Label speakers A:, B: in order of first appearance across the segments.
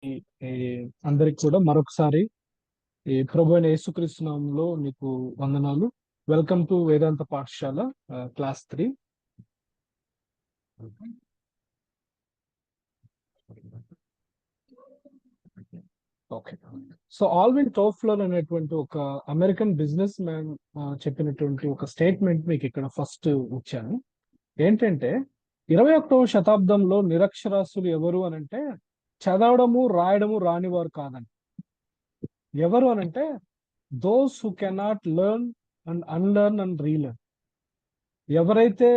A: ఈ అందరికి కూడా మరొకసారి ఈ ప్రభు అయిన యేసుక్రీస్తు నామములో మీకు వందనాలు. వెల్కమ్ టు వేదాంత పాఠశాల క్లాస్ 3. ఓకే. సో ఆల్విన్ టోఫ్లర్ అనేటువంటి ఒక అమెరికన్ బిజినెస్ మ్యాన్ చెప్పినటువంటి ఒక స్టేట్మెంట్ మీకు ఇక్కడ ఫస్ట్ ఇచ్చాను. ఏంటంటే 21వ శతాబ్దంలో నిరక్షరాస్యులు ఎవరు అనంటే చదవడము రాయడము రానివారు కాదని. ఎవరు అనంటే those who cannot learn and unlearn and relearn. ఎవరైతే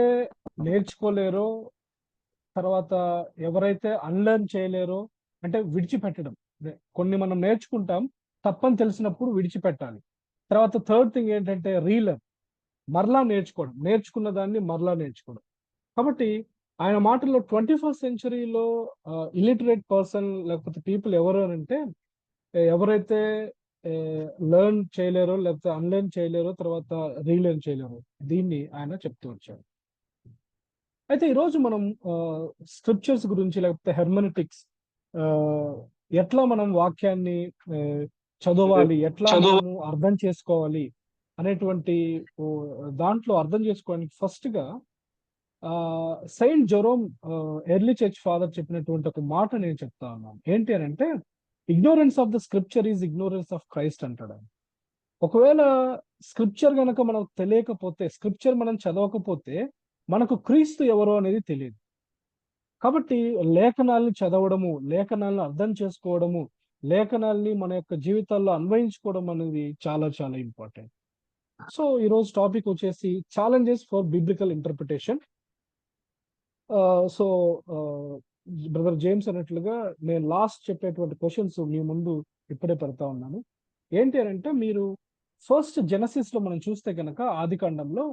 A: నేర్చుకోలేరో, తర్వాత ఎవరైతే అన్లెర్న్ చేయలేరో, అంటే విడిచిపెట్టడం. కొన్ని మనం నేర్చుకుంటాం, తప్పని తెలిసినప్పుడు విడిచిపెట్టాలి. తర్వాత థర్డ్ థింగ్ ఏంటంటే రీలెర్న్, మరలా నేర్చుకోవడం, నేర్చుకున్న దాన్ని మరలా నేర్చుకోవడం. కాబట్టి ఆయన మాటల్లో 21st సెంచరీలో ఇలిటరేట్ పర్సన్ లేకపోతే పీపుల్ ఎవరు అని అంటే ఎవరైతే లెర్న్ చేయలేరో, లేకపోతే అన్లెర్న్ చేయలేరో, తర్వాత రీలెర్న్ చేయలేరో, దీన్ని ఆయన చెప్తూ వచ్చాడు. అయితే ఈరోజు మనం స్క్రిప్చర్స్ గురించి లేకపోతే హెర్మెనెటిక్స్, ఎట్లా మనం వాక్యాన్ని చదవాలి, ఎట్లా మనము అర్థం చేసుకోవాలి అనేటువంటి దాంట్లో అర్థం చేసుకోవడానికి ఫస్ట్ గా Saint Jerome early church father చెప్పినటువంటి ఒక మాట నేను చెప్తా ఉన్నాను. ఏంటి అని అంటే ignorance of the scripture is ignorance of Christ అంటాడు. ఒకవేళ స్క్రిప్చర్ గనక మనకు తెలియకపోతే, స్క్రిప్చర్ మనం చదవకపోతే మనకు క్రీస్తు ఎవరో అనేది తెలియదు. కాబట్టి లేఖనాల్ని చదవడము, లేఖనాలను అర్థం చేసుకోవడము, లేఖనాల్ని మన యొక్క జీవితాల్లో అన్వయించుకోవడం అనేది చాలా చాలా ఇంపార్టెంట్. సో ఈరోజు టాపిక్ వచ్చేసి challenges for biblical interpretation. So brother James అన్నట్లుగా నేను లాస్ట్ చెప్పేటువంటి క్వశ్చన్స్ మీ ముందు ఇప్పుడే పెడతా ఉన్నాను. ఏంటి అని అంటే మీరు ఫస్ట్ జెనసిస్ లో మనం చూస్తే కనుక ఆది కాండంలో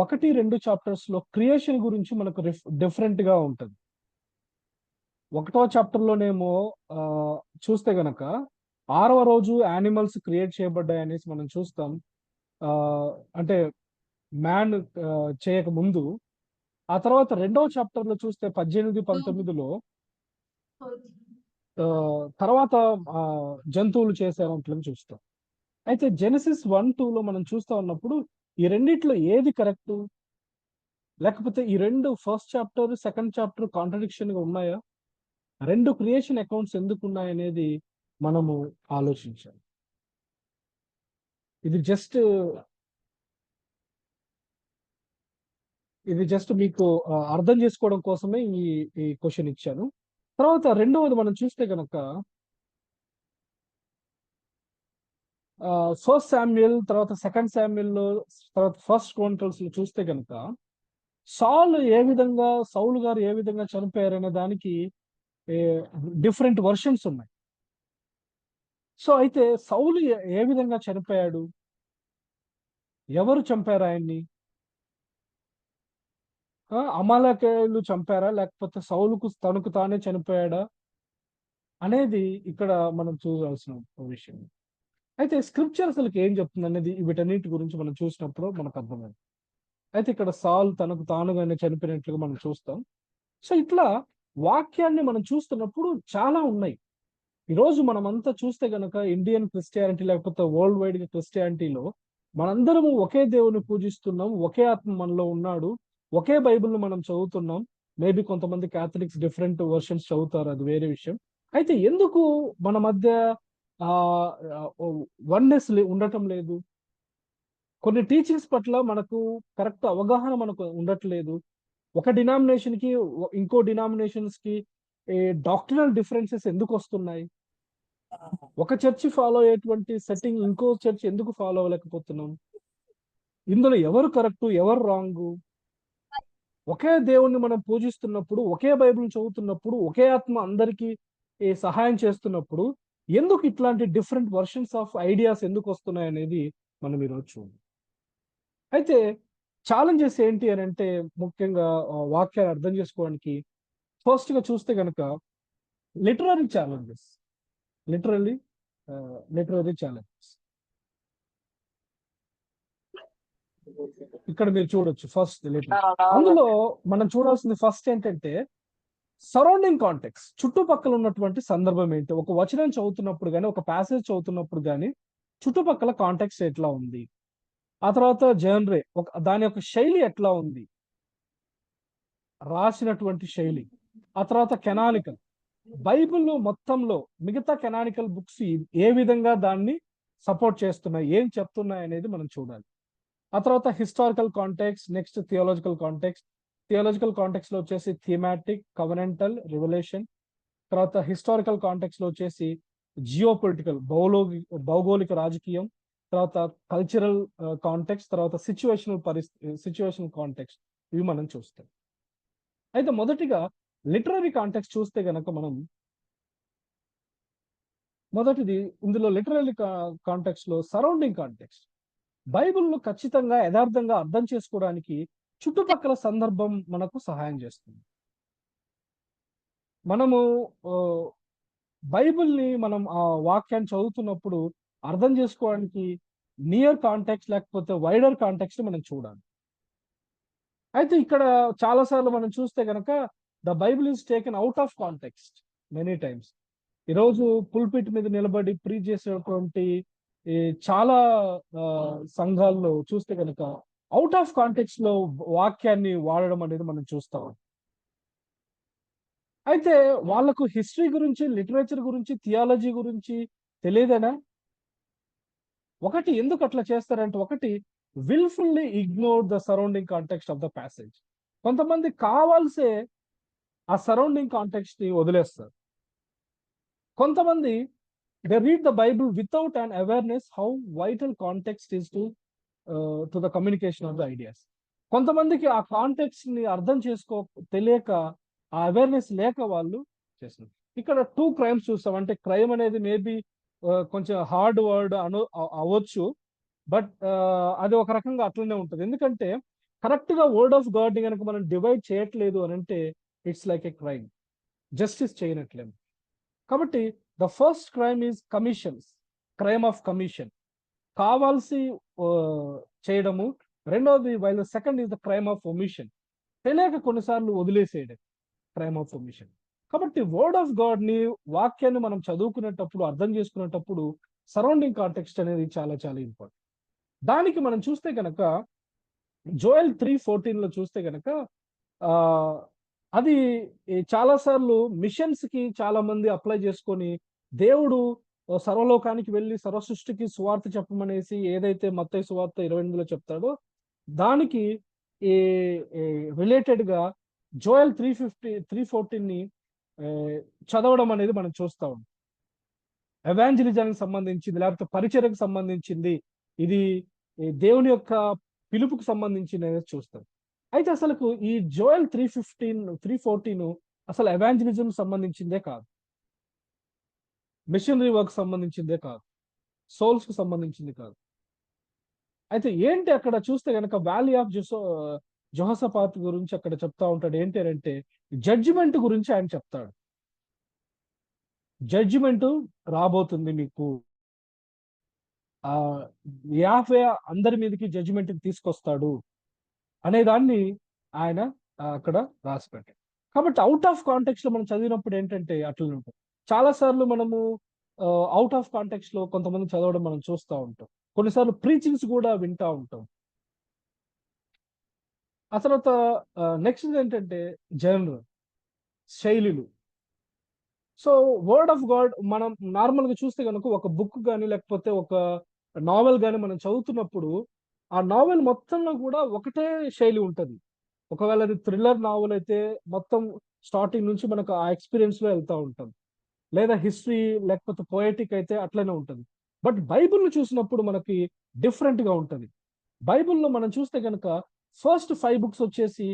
A: 1-2 చాప్టర్స్ లో క్రియేషన్ గురించి మనకు డిఫరెంట్ గా ఉంటుంది. 1వ చాప్టర్ లోనేమో చూస్తే గనక 6వ రోజు యానిమల్స్ క్రియేట్ చేయబడ్డాయి అనేసి మనం చూస్తాం. అంటే మ్యాన్ చేయక ముందు. ఆ తర్వాత 2వ చాప్టర్ లో చూస్తే 18-19లో తర్వాత జంతువులు చేశారంట్లని చూస్తాం. అయితే జెనసిస్ 1-2లో మనం చూస్తా ఉన్నప్పుడు ఈ రెండిట్లో ఏది కరెక్ట్, లేకపోతే ఈ రెండు first chapter second chapter contradiction గా ఉన్నాయా, రెండు క్రియేషన్ అకౌంట్స్ ఎందుకు ఉన్నాయనేది మనము ఆలోచించాలి. ఇది జస్ట్ మీకు అర్థం చేసుకోవడం కోసమే ఈ క్వశ్చన్ ఇచ్చాను. తర్వాత రెండవది మనం చూస్తే కనుక ఫస్ట్ శామ్యుయల్, తర్వాత సెకండ్ శామ్యుయల్, తర్వాత ఫస్ట్ క్రోనికల్స్ చూస్తే కనుక సౌలు గారు ఏ విధంగా చనిపోయారనే దానికి డిఫరెంట్ వర్షన్స్ ఉన్నాయి. సో అయితే సౌలు ఏ విధంగా చనిపోయాడు, ఎవరు చంపారు ఆయన్ని, అమాలేకీయులు చంపారా, లేకపోతే సౌలుకు తనకు తానే చనిపోయాడా అనేది ఇక్కడ మనం చూడాల్సిన విషయం. అయితే స్క్రిప్చర్ అసలు ఏం చెప్తుంది అనేది వీటన్నిటి గురించి మనం చూసినప్పుడు మనకు అర్థమైంది. అయితే ఇక్కడ సాల్ తనకు తానుగానే చనిపోయినట్లుగా మనం చూస్తాం. సో ఇట్లా వాక్యాన్ని మనం చూస్తున్నప్పుడు చాలా ఉన్నాయి. ఈరోజు మనం అంతా చూస్తే గనక ఇండియన్ క్రిస్టియానిటీ లేకపోతే వరల్డ్ వైడ్ క్రిస్టియానిటీలో మనందరము ఒకే దేవుని పూజిస్తున్నాం, ఒకే ఆత్మ మనలో ఉన్నాడు, ఒకే బైబిల్ని మనం చదువుతున్నాం. మేబీ కొంతమంది క్యాథలిక్స్ డిఫరెంట్ వర్షన్స్ చదువుతారు, అది వేరే విషయం. అయితే ఎందుకు మన మధ్య వన్నెస్ ఉండటం లేదు? కొన్ని టీచింగ్స్ పట్ల మనకు కరెక్ట్ అవగాహన మనకు ఉండట్లేదు. ఒక డినామినేషన్ కి ఇంకో డినామినేషన్స్ కి డాక్టరల్ డిఫరెన్సెస్ ఎందుకు వస్తున్నాయి? ఒక చర్చి ఫాలో అయ్యేటువంటి సెట్టింగ్ ఇంకో చర్చ్ ఎందుకు ఫాలో అవ్వలేకపోతున్నాం? ఇందులో ఎవరు కరెక్ట్, ఎవరు రాంగు? ఒకే దేవుణ్ణి మనం పూజిస్తున్నప్పుడు, ఒకే బైబిల్ చదువుతున్నప్పుడు, ఒకే ఆత్మ అందరికీ సహాయం చేస్తున్నప్పుడు ఎందుకు ఇట్లాంటి డిఫరెంట్ వర్షన్స్ ఆఫ్ ఐడియాస్ ఎందుకు వస్తున్నాయి అనేది మనం ఈరోజు చూద్దాం. అయితే ఛాలెంజెస్ ఏంటి అని అంటే ముఖ్యంగా వాక్యాన్ని అర్థం చేసుకోవడానికి ఫస్ట్ గా చూస్తే కనుక లిటరరీ ఛాలెంజెస్. లిటరరీ ఛాలెంజెస్ ఇక్కడ మీరు చూడొచ్చు. ఫస్ట్ అందులో మనం చూడాల్సింది ఫస్ట్ ఏంటంటే సరౌండింగ్ కాంటెక్స్ట్, చుట్టుపక్కల ఉన్నటువంటి సందర్భం ఏంటి, ఒక వచనం చదువుతున్నప్పుడు కానీ ఒక ప్యాసేజ్ చదువుతున్నప్పుడు కానీ చుట్టుపక్కల కాంటెక్స్ట్ ఎట్లా ఉంది, ఆ తర్వాత జనరే దాని యొక్క శైలి ఎట్లా ఉంది, రాసినటువంటి శైలి, ఆ తర్వాత కెనానికల్, బైబిల్ మొత్తంలో మిగతా కెనానికల్ బుక్స్ ఏ విధంగా దాన్ని సపోర్ట్ చేస్తున్నాయి, ఏం చెప్తున్నాయి అనేది మనం చూడాలి. ఆ తర్వాత historical context, next theological context. Theological context లో వచ్చేసి థీమాటిక్, కవెనెంటల్, రివల్యూషన్. తర్వాత హిస్టారికల్ కాంటెక్స్ట్ లో వచ్చేసి జియోపొలిటికల్, భౌగోళిక రాజకీయం. తర్వాత కల్చరల్ కాంటెక్స్ట్, తర్వాత సిచ్యువేషనల్ కాంటెక్స్ట్. ఇవి మనం చూస్తాం. అయితే మొదటిగా లిటరరీ కాంటెక్స్ట్ చూస్తే గనక మనం మొదటిది ఇందులో లిటరరీ కాంటెక్స్ట్ లో సరౌండింగ్ కాంటెక్స్ట్. బైబిల్ను ఖచ్చితంగా యథార్థంగా అర్థం చేసుకోవడానికి చుట్టుపక్కల సందర్భం మనకు సహాయం చేస్తుంది. మనము బైబిల్ని మనం ఆ వాక్యాన్ని చదువుతున్నప్పుడు అర్థం చేసుకోవడానికి నియర్ కాంటెక్స్ట్ లేకపోతే వైడర్ కాంటెక్స్ట్ మనం చూడాలి. అయితే ఇక్కడ చాలాసార్లు మనం చూస్తే గనక the Bible is taken out of context many times. ఈరోజు పుల్పిట్ మీద నిలబడి ప్రీచ్ చేసేటువంటి ఈ చాలా సంఘాల్లో చూస్తే కనుక అవుట్ ఆఫ్ కాంటెక్స్ట్ లో వాక్యాన్ని వాడడం అనేది మనం చూస్తాం. అయితే వాళ్ళకు హిస్టరీ గురించి, లిటరేచర్ గురించి, థియాలజీ గురించి తెలియదేనా? ఒకటి ఎందుకు అట్లా చేస్తారంటే, ఒకటి wilfully ignore the surrounding context of the passage. కొంతమంది కావాల్సే ఆ సరౌండింగ్ కాంటెక్స్ట్ ని వదిలేస్తారు. కొంతమంది they read the Bible without an awareness how vital context is to the communication of the ideas. కొంతమందికి ఆ కాంటెక్స్ట్ ని అర్థం తెలియక, ఆ అవేర్నెస్ లేక వాళ్ళు చేస్తున్నారు. ఇక్కడ 2 క్రైమ్స్ చూస్తాం. అంటే క్రైమ్ అనేది మేబీ కొంచెం హార్డ్ వర్డ్ అవ్వచ్చు, బట్ అది ఒక రకంగా అట్లనే ఉంటుంది. ఎందుకంటే కరెక్ట్ గా వర్డ్ ఆఫ్ గాడ్ ని కనుక మనం డివైడ్ చేయట్లేదు అని అంటే it's like a crime, justice చేయనట్లేము. కాబట్టి the first crime is commissions, crime of commission, కావాల్సి చేయడము. రెండవది while second is the crime of omission, తెలియక కొన్నిసార్లు వదిలేసేయడం, క్రైమ్ ఆఫ్ ఒమిషన్. కాబట్టి వర్డ్ ఆఫ్ గాడ్ ని, వాక్యాన్ని మనం చదువుకునేటప్పుడు, అర్థం చేసుకునేటప్పుడు సరౌండింగ్ కాంటెక్స్ట్ అనేది చాలా చాలా ఇంపార్టెంట్. దానికి మనం చూస్తే కనుక జోయల్ 3:14 లో చూస్తే కనుక అది చాలా సార్లు మిషన్స్ కి చాలా మంది అప్లై చేసుకొని, దేవుడు సర్వలోకానికి వెళ్ళి సర్వ సృష్టికి సువార్త చెప్పమనేసి ఏదైతే మత్తయి సువార్త 28లో చెప్తాడో దానికి రిలేటెడ్ గా జోయల్ 3:14 ని చదవడం అనేది మనం చూస్తా ఉంటాం. ఎవాంజలిజానికి సంబంధించింది, లేకపోతే పరిచర్యకు సంబంధించింది, ఇది దేవుని యొక్క పిలుపుకు సంబంధించింది అనేది చూస్తాం. అయితే అసలు ఈ జోయల్ 3:14 అసలు ఎవాంజలిజం సంబంధించిందే కాదు, మిషనరీ వర్క్ సంబంధించిందే కాదు, సోల్స్ కు సంబంధించింది కాదు. అయితే ఏంటి అక్కడ చూస్తే కనుక వ్యాలీ ఆఫ్ జోహసపాత్ గురించి అక్కడ చెప్తా ఉంటాడు. ఏంటి అంటే జడ్జిమెంట్ గురించి ఆయన చెప్తాడు. జడ్జిమెంట్ రాబోతుంది మీకు, ఆ యాహవే అందరి మీదకి జడ్జిమెంట్ తీసుకొస్తాడు అనే దాన్ని ఆయన అక్కడ రాసి పెట్టాడు. కాబట్టి అవుట్ ఆఫ్ కాంటెక్స్ట్ లో మనం చదివినప్పుడు ఏంటంటే అట్లనే ఉంటుంది. చాలా సార్లు మనము అవుట్ ఆఫ్ కాంటెక్స్ట్ లో కొంతమంది చదవడం మనం చూస్తూ ఉంటాం. కొన్నిసార్లు ప్రీచింగ్స్ కూడా వింటా ఉంటాం. ఆ తర్వాత నెక్స్ట్ ఏంటంటే జనరల్ శైలిలు. సో వర్డ్ ఆఫ్ గాడ్ మనం నార్మల్ గా చూస్తే కనుక ఒక బుక్ కానీ లేకపోతే ఒక నావెల్ కానీ మనం చదువుతున్నప్పుడు ఆ నావెల్ మొత్తంలో కూడా ఒకటే శైలి ఉంటుంది. ఒకవేళ అది థ్రిల్లర్ నావెల్ అయితే మొత్తం స్టార్టింగ్ నుంచి మనకు ఆ ఎక్స్పీరియన్స్ లో వెళ్తూ ఉంటాం. లేదా హిస్టరీ లేకపోతే పోయటిక్ అయితే అట్లనే ఉంటుంది. బట్ బైబిల్ని చూసినప్పుడు మనకి డిఫరెంట్ గా ఉంటుంది. బైబిల్లో మనం చూస్తే కనుక ఫస్ట్ 5 బుక్స్ వచ్చేసి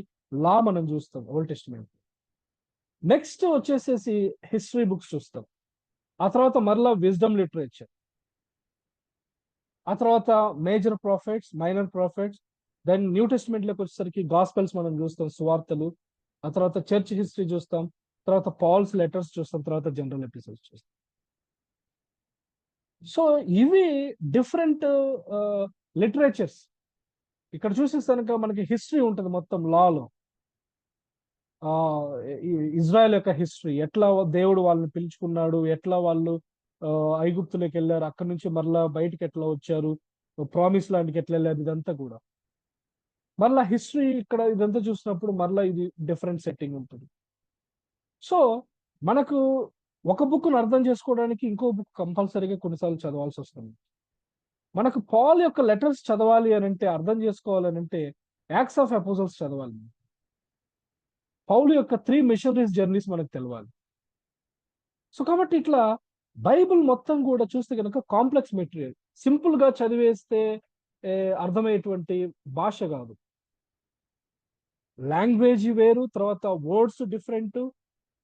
A: లా మనం చూస్తాం, ఓల్డ్ టెస్టిమెంట్. నెక్స్ట్ వచ్చేసేసి హిస్టరీ బుక్స్ చూస్తాం. ఆ తర్వాత మరలా విజ్డమ్ లిటరేచర్. ఆ తర్వాత major prophets, minor prophets. Then new testament లోకి వచ్చేసరికి గాస్పెల్స్ మనం చూస్తాం, సువార్తలు. ఆ తర్వాత చర్చ్ హిస్టరీ చూస్తాం, తర్వాత పాల్స్ లెటర్స్ చూస్తాం, తర్వాత జనరల్ ఎపిసోడ్స్ చూస్తాం. సో ఇవి డిఫరెంట్ లిటరేచర్స్. ఇక్కడ చూసేస్తానుక మనకి హిస్టరీ ఉంటుంది మొత్తం లాలో. ఇజ్రాయెల్ యొక్క హిస్టరీ, ఎట్లా దేవుడు వాళ్ళని పిలుచుకున్నాడు, ఎట్లా వాళ్ళు ఐగుప్తులోకి వెళ్ళారు, అక్కడ నుంచి మరలా బయటికి ఎట్లా వచ్చారు, ప్రామిస్ ల్యాండ్కి ఎట్లా వెళ్ళారు, ఇదంతా కూడా మరలా హిస్టరీ ఇక్కడ ఇదంతా చూసినప్పుడు మరలా ఇది డిఫరెంట్ సెట్టింగ్ ఉంటుంది. సో మనకు ఒక బుక్ను అర్థం చేసుకోవడానికి ఇంకో బుక్ కంపల్సరీగా కొన్నిసార్లు చదవాల్సి వస్తుంది. మనకు పాల్ యొక్క లెటర్స్ చదవాలి అని అంటే, అర్థం చేసుకోవాలని అంటే యాక్ట్స్ ఆఫ్ అపోజిల్స్ చదవాలి. పౌలు యొక్క 3 మిషనరీస్ జర్నీస్ మనకు తెలవాలి. సో కాబట్టి ఇట్లా బైబిల్ మొత్తం కూడా చూస్తే కనుక కాంప్లెక్స్ మెటీరియల్, సింపుల్ గా చదివేస్తే అర్థమయ్యేటువంటి భాష కాదు. లాంగ్వేజ్ వేరు, తర్వాత వర్డ్స్ డిఫరెంట్,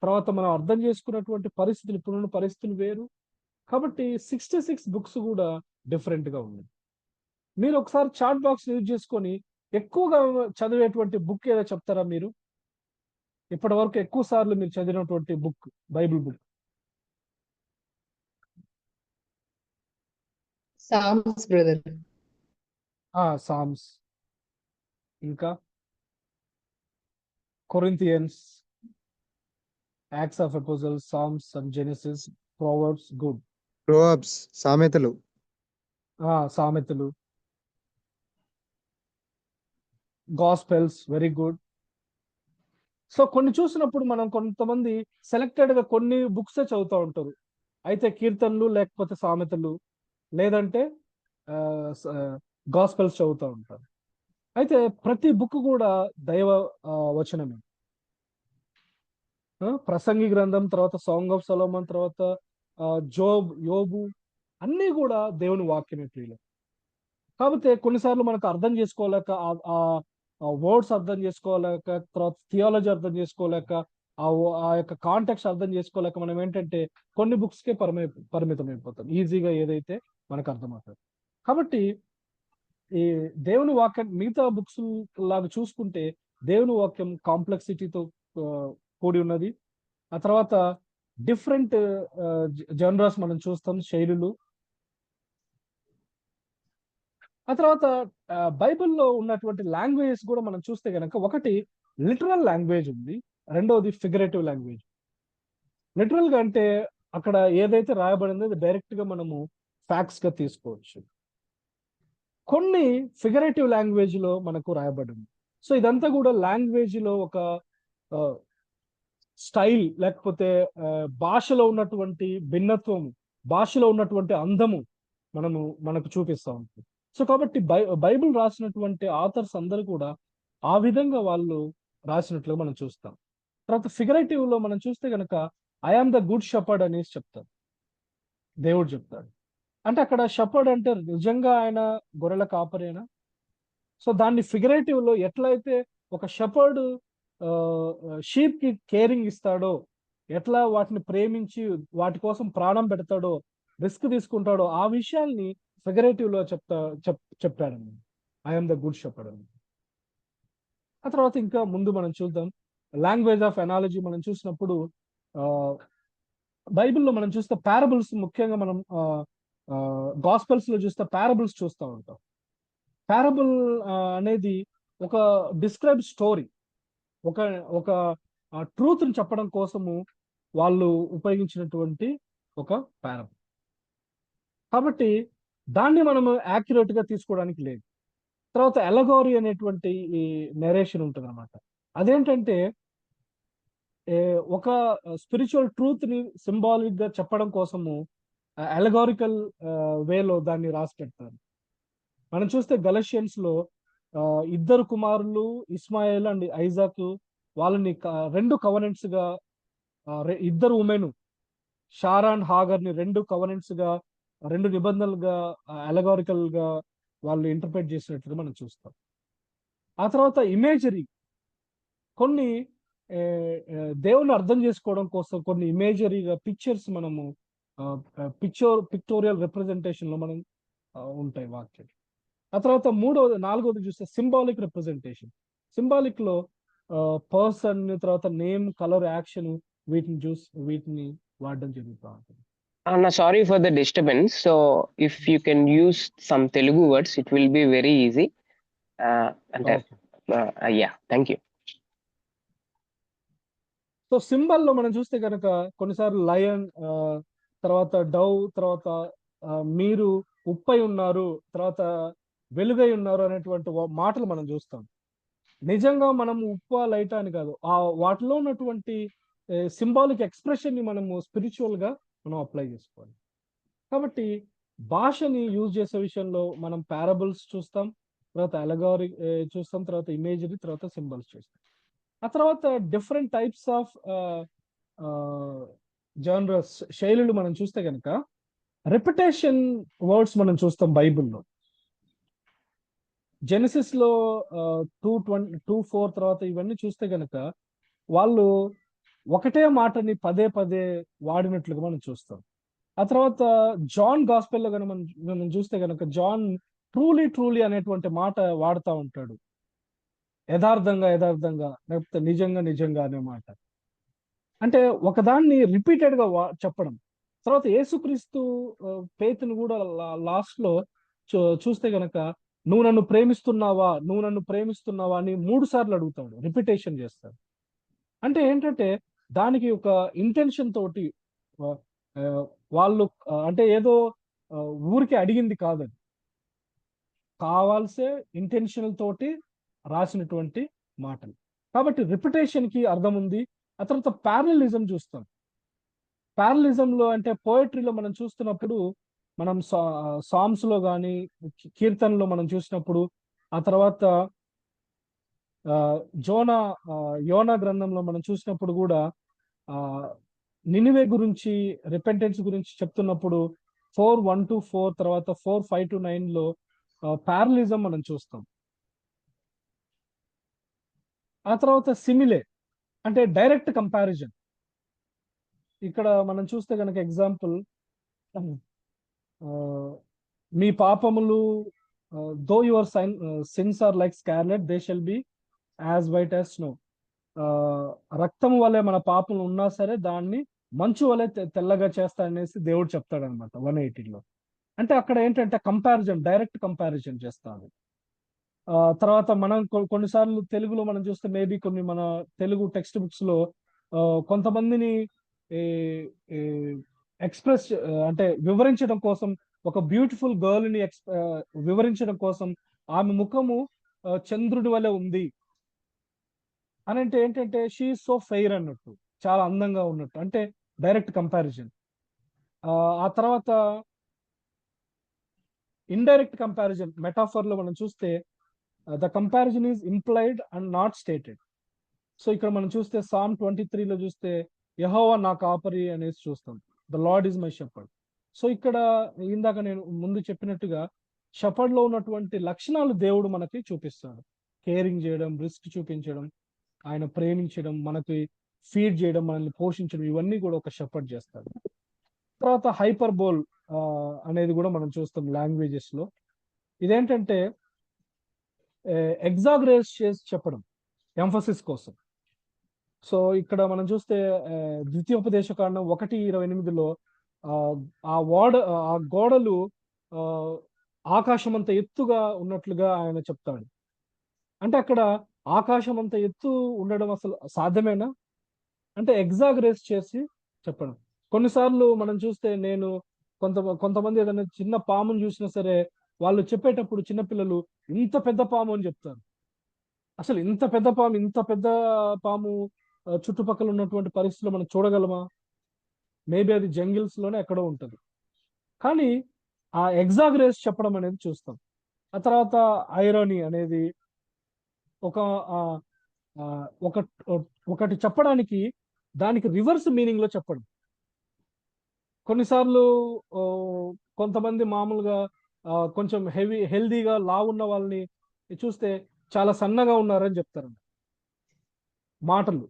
A: తర్వాత మనం అర్థం చేసుకున్నటువంటి పరిస్థితులు, ఇప్పుడున్న పరిస్థితులు వేరు. కాబట్టి 66 బుక్స్ కూడా డిఫరెంట్ గా ఉన్నాయి. మీరు ఒకసారి చాట్ బాక్స్ యూజ్ చేసుకొని ఎక్కువగా చదివేటువంటి బుక్ ఏదో చెప్తారా మీరు? ఇప్పటి వరకు ఎక్కువ సార్లు మీరు చదివినటువంటి book, Bible book?
B: Psalms brother.
A: Psalms, ఇంకా Corinthians, Acts of Apostles, Psalms and Genesis, Proverbs, good.
C: Proverbs, సామెతలు.
A: సామెతలు, గాస్పెల్స్, వెరీ గుడ్. సో కొన్ని చూసినప్పుడు మనం కొంతమంది సెలెక్టెడ్ గా కొన్ని బుక్సే చదువుతూ ఉంటారు. అయితే కీర్తనలు, లేకపోతే సామెతలు, లేదంటే గాస్పెల్స్ చదువుతూ ఉంటారు. అయితే ప్రతి బుక్ కూడా దైవ వచనమే. ప్రసంగి గ్రంథం, తర్వాత సాంగ్ ఆఫ్ సొలొమన్, తర్వాత యోబు, అన్నీ కూడా దేవుని వాక్యమే ప్రియులు. కాబట్టి కొన్నిసార్లు మనకు అర్థం చేసుకోలేక, వర్డ్స్ అర్థం చేసుకోలేక, తర్వాత థియాలజీ అర్థం చేసుకోలేక, ఆ యొక్క కాంటెక్స్ట్ అర్థం చేసుకోలేక మనం ఏంటంటే కొన్ని బుక్స్కే పరిమితం అయిపోతాం, ఈజీగా ఏదైతే మనకు అర్థమవుతుంది. కాబట్టి ఈ దేవుని వాక్యం మిగతా బుక్స్ లాగా చూసుకుంటే దేవుని వాక్యం కాంప్లెక్సిటీతో కూడి ఉన్నది. ఆ తర్వాత డిఫరెంట్ జనరస్ మనం చూస్తాం, శైలులు. ఆ తర్వాత బైబిల్లో ఉన్నటువంటి లాంగ్వేజెస్ కూడా మనం చూస్తే కనుక, ఒకటి లిటరల్ లాంగ్వేజ్ ఉంది, రెండవది ఫిగరేటివ్ లాంగ్వేజ్. లిటరల్ గా అంటే అక్కడ ఏదైతే రాయబడిందో అది డైరెక్ట్ గా మనము ఫ్యాక్ట్స్ గా తీసుకోవచ్చు. కొన్ని ఫిగరేటివ్ లాంగ్వేజ్ లో మనకు రాయబడింది. సో ఇదంతా కూడా లాంగ్వేజ్ లో ఒక స్టైల్, లేకపోతే భాషలో ఉన్నటువంటి భిన్నత్వం, భాషలో ఉన్నటువంటి అందము మనకు చూపిస్తూ ఉంటుంది. సో కాబట్టి బైబిల్ రాసినటువంటి ఆథర్స్ అందరూ కూడా ఆ విధంగా వాళ్ళు రాసినట్లుగా మనం చూస్తాం. తర్వాత ఫిగరేటివ్ లో మనం చూస్తే కనుక I am the good shepherd అనేసి చెప్తారు, దేవుడు చెప్తాడు. అంటే అక్కడ షెపర్డ్ అంటే నిజంగా ఆయన గొర్రెల కాపరేనా? సో దాన్ని ఫిగరేటివ్ లో ఎట్లయితే ఒక షెపర్డ్ షీప్ కి కేరింగ్ ఇస్తాడో, ఎట్లా వాటిని ప్రేమించి వాటి కోసం ప్రాణం పెడతాడో, రిస్క్ తీసుకుంటాడో, ఆ విషయాల్ని ఫిగరేటివ్ లో చెప్పాడండి ఐఎమ్ ద గుడ్ షెపర్డ్ అని. ఆ తర్వాత ఇంకా ముందు మనం చూద్దాం లాంగ్వేజ్ ఆఫ్ ఎనాలజీ. మనం చూసినప్పుడు బైబిల్లో మనం చూస్తే పారబుల్స్, ముఖ్యంగా మనం గాస్పెల్స్ లో చూస్తే పారబుల్స్ చూస్తూ ఉంటాం. పారబుల్ అనేది ఒక డిస్క్రైబ్ స్టోరీ, ఒక ఒక ట్రూత్ ని చెప్పడం కోసము వాళ్ళు ఉపయోగించినటువంటి ఒక పారబుల్. కాబట్టి దాన్ని మనము యాక్యురేట్ గా తీసుకోవడానికి లేదు. తర్వాత ఎలగోరీ అనేటువంటి ఈ నెరేషన్ ఉంటుంది అనమాట. అదేంటంటే ఒక స్పిరిచువల్ ట్రూత్ ని సింబాలిక్ గా చెప్పడం కోసము ఎలగోరికల్ వేలో దాన్ని రాసి పెడతారు. మనం చూస్తే గలషియన్స్ లో ఇద్దరు కుమారులు ఇస్మాయిల్ అండ్ ఐజాక్, వాళ్ళని 2 కవనెంట్స్ గా, ఇద్దరు ఉమెన్ షారా అండ్ హాగర్ ని 2 కవనెంట్స్ గా, 2 నిబంధనలుగా అలగారికల్ గా వాళ్ళు ఇంటర్ప్రెట్ చేసినట్లుగా మనం చూస్తాం. ఆ తర్వాత ఇమేజరీ, కొన్ని దేవుని అర్థం చేసుకోవడం కోసం కొన్ని ఇమేజరీగా పిక్చర్స్ మనము పిక్టోరియల్ రిప్రజెంటేషన్ లో మనం ఉంటాయి వాక్యం. ఆ తర్వాత నాలుగోది చూస్తే సింబాలిక్ రిప్రజెంటేషన్. సింబాలిక్ లో పర్సన్, తర్వాత నేమ్, కలర్, యాక్షన్, వీటిని వాడడం జరుగుతూ ఉంటుంది.
D: Anna, sorry for the disturbance. So if you can use some Telugu words, it will be very easy. Yeah, thank you.
A: So సింబల్లో మనం చూస్తే కనుక కొన్నిసార్లు లయన్, తర్వాత డవ్, తర్వాత మీరు ఉప్పై ఉన్నారు, తర్వాత వెలుగై ఉన్నారు అనేటువంటి మాటలు మనం చూస్తాం. నిజంగా మనం ఉప్ప లైట్ అని కాదు, ఆ వాటిలో ఉన్నటువంటి సింబాలిక్ ఎక్స్ప్రెషన్ ని మనము స్పిరిచువల్ గా మనం అప్లై చేసుకోవాలి. కాబట్టి భాషని యూజ్ చేసే విషయంలో మనం పారబుల్స్ చూస్తాం, తర్వాత అలగారి చూస్తాం, తర్వాత ఇమేజరీ, తర్వాత సింబల్స్ చూస్తాం. ఆ తర్వాత డిఫరెంట్ టైప్స్ ఆఫ్ జానరస్, శైలులు మనం చూస్తే కనుక రిపిటేషన్ వర్డ్స్ మనం చూస్తాం బైబిల్లో. జెనసిస్ లో 2:4 తర్వాత ఇవన్నీ చూస్తే కనుక వాళ్ళు ఒకటే మాటని పదే పదే వాడినట్లుగా మనం చూస్తాం. ఆ తర్వాత జాన్ గాస్పెల్లో కనుక మనం చూస్తే కనుక జాన్ ట్రూలీ ట్రూలీ అనేటువంటి మాట వాడుతూ ఉంటాడు. యథార్థంగా యథార్థంగా, లేకపోతే నిజంగా నిజంగా అనే మాట. అంటే ఒకదాన్ని రిపీటెడ్ గా చెప్పడం. తర్వాత యేసుక్రీస్తు పేతుని కూడా లాస్ట్ లో చూస్తే గనక నువ్వు నన్ను ప్రేమిస్తున్నావా, నువ్వు నన్ను ప్రేమిస్తున్నావా అని 3 సార్లు అడుగుతాడు, రిపిటేషన్ చేస్తాడు. అంటే ఏంటంటే దానికి ఒక ఇంటెన్షన్ తోటి వాళ్ళు అంటే ఏదో ఊరికి అడిగింది కాదని, కావాల్సే ఇంటెన్షనల్ తోటి రాసినటువంటి మాటలు. కాబట్టి రిపిటేషన్ కి అర్థం ఉంది. ఆ తర్వాత ప్యారలిజం చూస్తాం. ప్యారలిజం లో అంటే పోయట్రీలో మనం చూస్తున్నప్పుడు, మనం సాంగ్స్ లో కానీ కీర్తనలో మనం చూసినప్పుడు, ఆ తర్వాత యోనా గ్రంథంలో మనం చూసినప్పుడు కూడా నినివే గురించి, రిపెంటెన్స్ గురించి చెప్తున్నప్పుడు 4:1-4 తర్వాత 4:5-9 లో ప్యారలిజం మనం చూస్తాం. ఆ తర్వాత సిమిలే అంటే డైరెక్ట్ కంపారిజన్. ఇక్కడ మనం చూస్తే కనుక ఎగ్జాంపుల్, మీ పాపములు though your sins are like scarlet they shall be as white as snow. రక్తం వల్లే మన పాపములు ఉన్నా సరే దాన్ని మంచు వలె తెల్లగా చేస్తాడనేసి దేవుడు చెప్తాడు అనమాట 180లో. అంటే అక్కడ ఏంటంటే కంపారిజన్, డైరెక్ట్ కంపారిజన్ చేస్తాడు. తర్వాత మనం కొన్నిసార్లు తెలుగులో మనం చూస్తే మేబీ కొన్ని మన తెలుగు టెక్స్ట్ బుక్స్ లో కొంతమందిని ఎక్స్ప్రెస్ అంటే వివరించడం కోసం, ఒక బ్యూటిఫుల్ గర్ల్ ని వివరించడం కోసం ఆమె ముఖము చంద్రుడి వలె ఉంది అని అంటే ఏంటంటే షీ సో ఫెయిర్ అన్నట్టు, చాలా అందంగా ఉన్నట్టు, అంటే డైరెక్ట్ కంపారిజన్. ఆ తర్వాత ఇండైరెక్ట్ కంపారిజన్, మెటాఫర్ లో మనం చూస్తే the comparison is implied and not stated. So ఇక్కడ మనం చూస్తే సామ్ 23లో చూస్తే యెహోవా నా కాపరి అనేసి చూస్తాం, the lord is my shepherd. So ఇక్కడ ఇందాక నేను ముందు చెప్పినట్టుగా షెపర్డ్ లో ఉన్నటువంటి లక్షణాలు దేవుడు మనకి చూపిస్తాడు. కేరింగ్ చేయడం, రిస్క్ చూపించడం, ఆయన ప్రేమించడం, మనకి ఫీడ్ చేయడం, మనల్ని పోషించడం, ఇవన్నీ కూడా ఒక షెపర్డ్ చేస్తాడు. తర్వాత హైపర్ బోల్ అనేది కూడా మనం చూస్తాం లాంగ్వేజెస్ లో. ఇదేంటంటే ఎగ్జాగరేట్ చేసి చెప్పడం, ఎంఫసిస్ కోసం. సో ఇక్కడ మనం చూస్తే ద్వితీయోపదేశకాండం 1:28లో ఆ గోడలు ఆకాశం అంత ఎత్తుగా ఉన్నట్లుగా ఆయన చెప్తాడు. అంటే అక్కడ ఆకాశం అంత ఎత్తు ఉండడం అసలు సాధ్యమేనా అంటే ఎగ్జాగరేట్ చేసి చెప్పడం. కొన్నిసార్లు మనం చూస్తే నేను కొంతమంది ఏదైనా చిన్న పాముని చూసినా సరే వాళ్ళు చెప్పేటప్పుడు చిన్నపిల్లలు ఇంత పెద్ద పాము అని చెప్తారు. అసలు ఇంత పెద్ద పాము చుట్టుపక్కల ఉన్నటువంటి పరిస్థితుల్లో మనం చూడగలమా? మేబీ అది జంగిల్స్ లోనే ఎక్కడో ఉంటది. కానీ ఆ ఎగ్జాగరేస్ చెప్పడం అనేది చూస్తాం. ఆ తర్వాత ఐరానీ అనేది ఒకటి చెప్పడానికి దానికి రివర్స్ మీనింగ్ లో చెప్పడం. కొన్నిసార్లు కొంతమంది మామూలుగా కొంచెం హెల్దీగా లావు ఉన్న వాళ్ళని చూస్తే చాలా సన్నగా ఉన్నారని చెప్తారు మాటలు.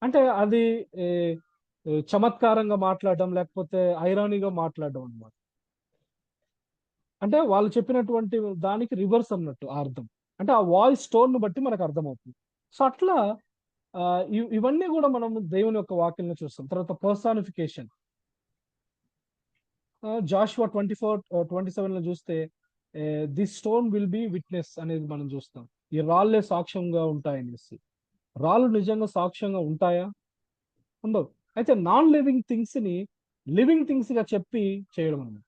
A: అంటే అది చమత్కారంగా మాట్లాడడం, లేకపోతే ఐరానీగా మాట్లాడడం అన్నమాట. అంటే వాళ్ళు చెప్పినటువంటి దానికి రివర్స్ అన్నట్టు ఆ అర్థం. అంటే ఆ వాయిస్ టోన్ ను బట్టి మనకు అర్థమవుతుంది. సో అట్లా ఇవన్నీ కూడా మనం దేవుని యొక్క వాక్యంలో చూస్తాం. తర్వాత పర్సానిఫికేషన్, జాషువా 24:27 లో చూస్తే this stone will be witness అనేది మనం చూస్తాం. ఈ రాళ్ళే సాక్ష్యంగా ఉంటాయనేసి. రాళ్ళు నిజంగా సాక్ష్యంగా ఉంటాయా? ఉండవు. అయితే నాన్ లివింగ్ థింగ్స్ ని లివింగ్ థింగ్స్ గా చెప్పి చేయడం అన్నమాట.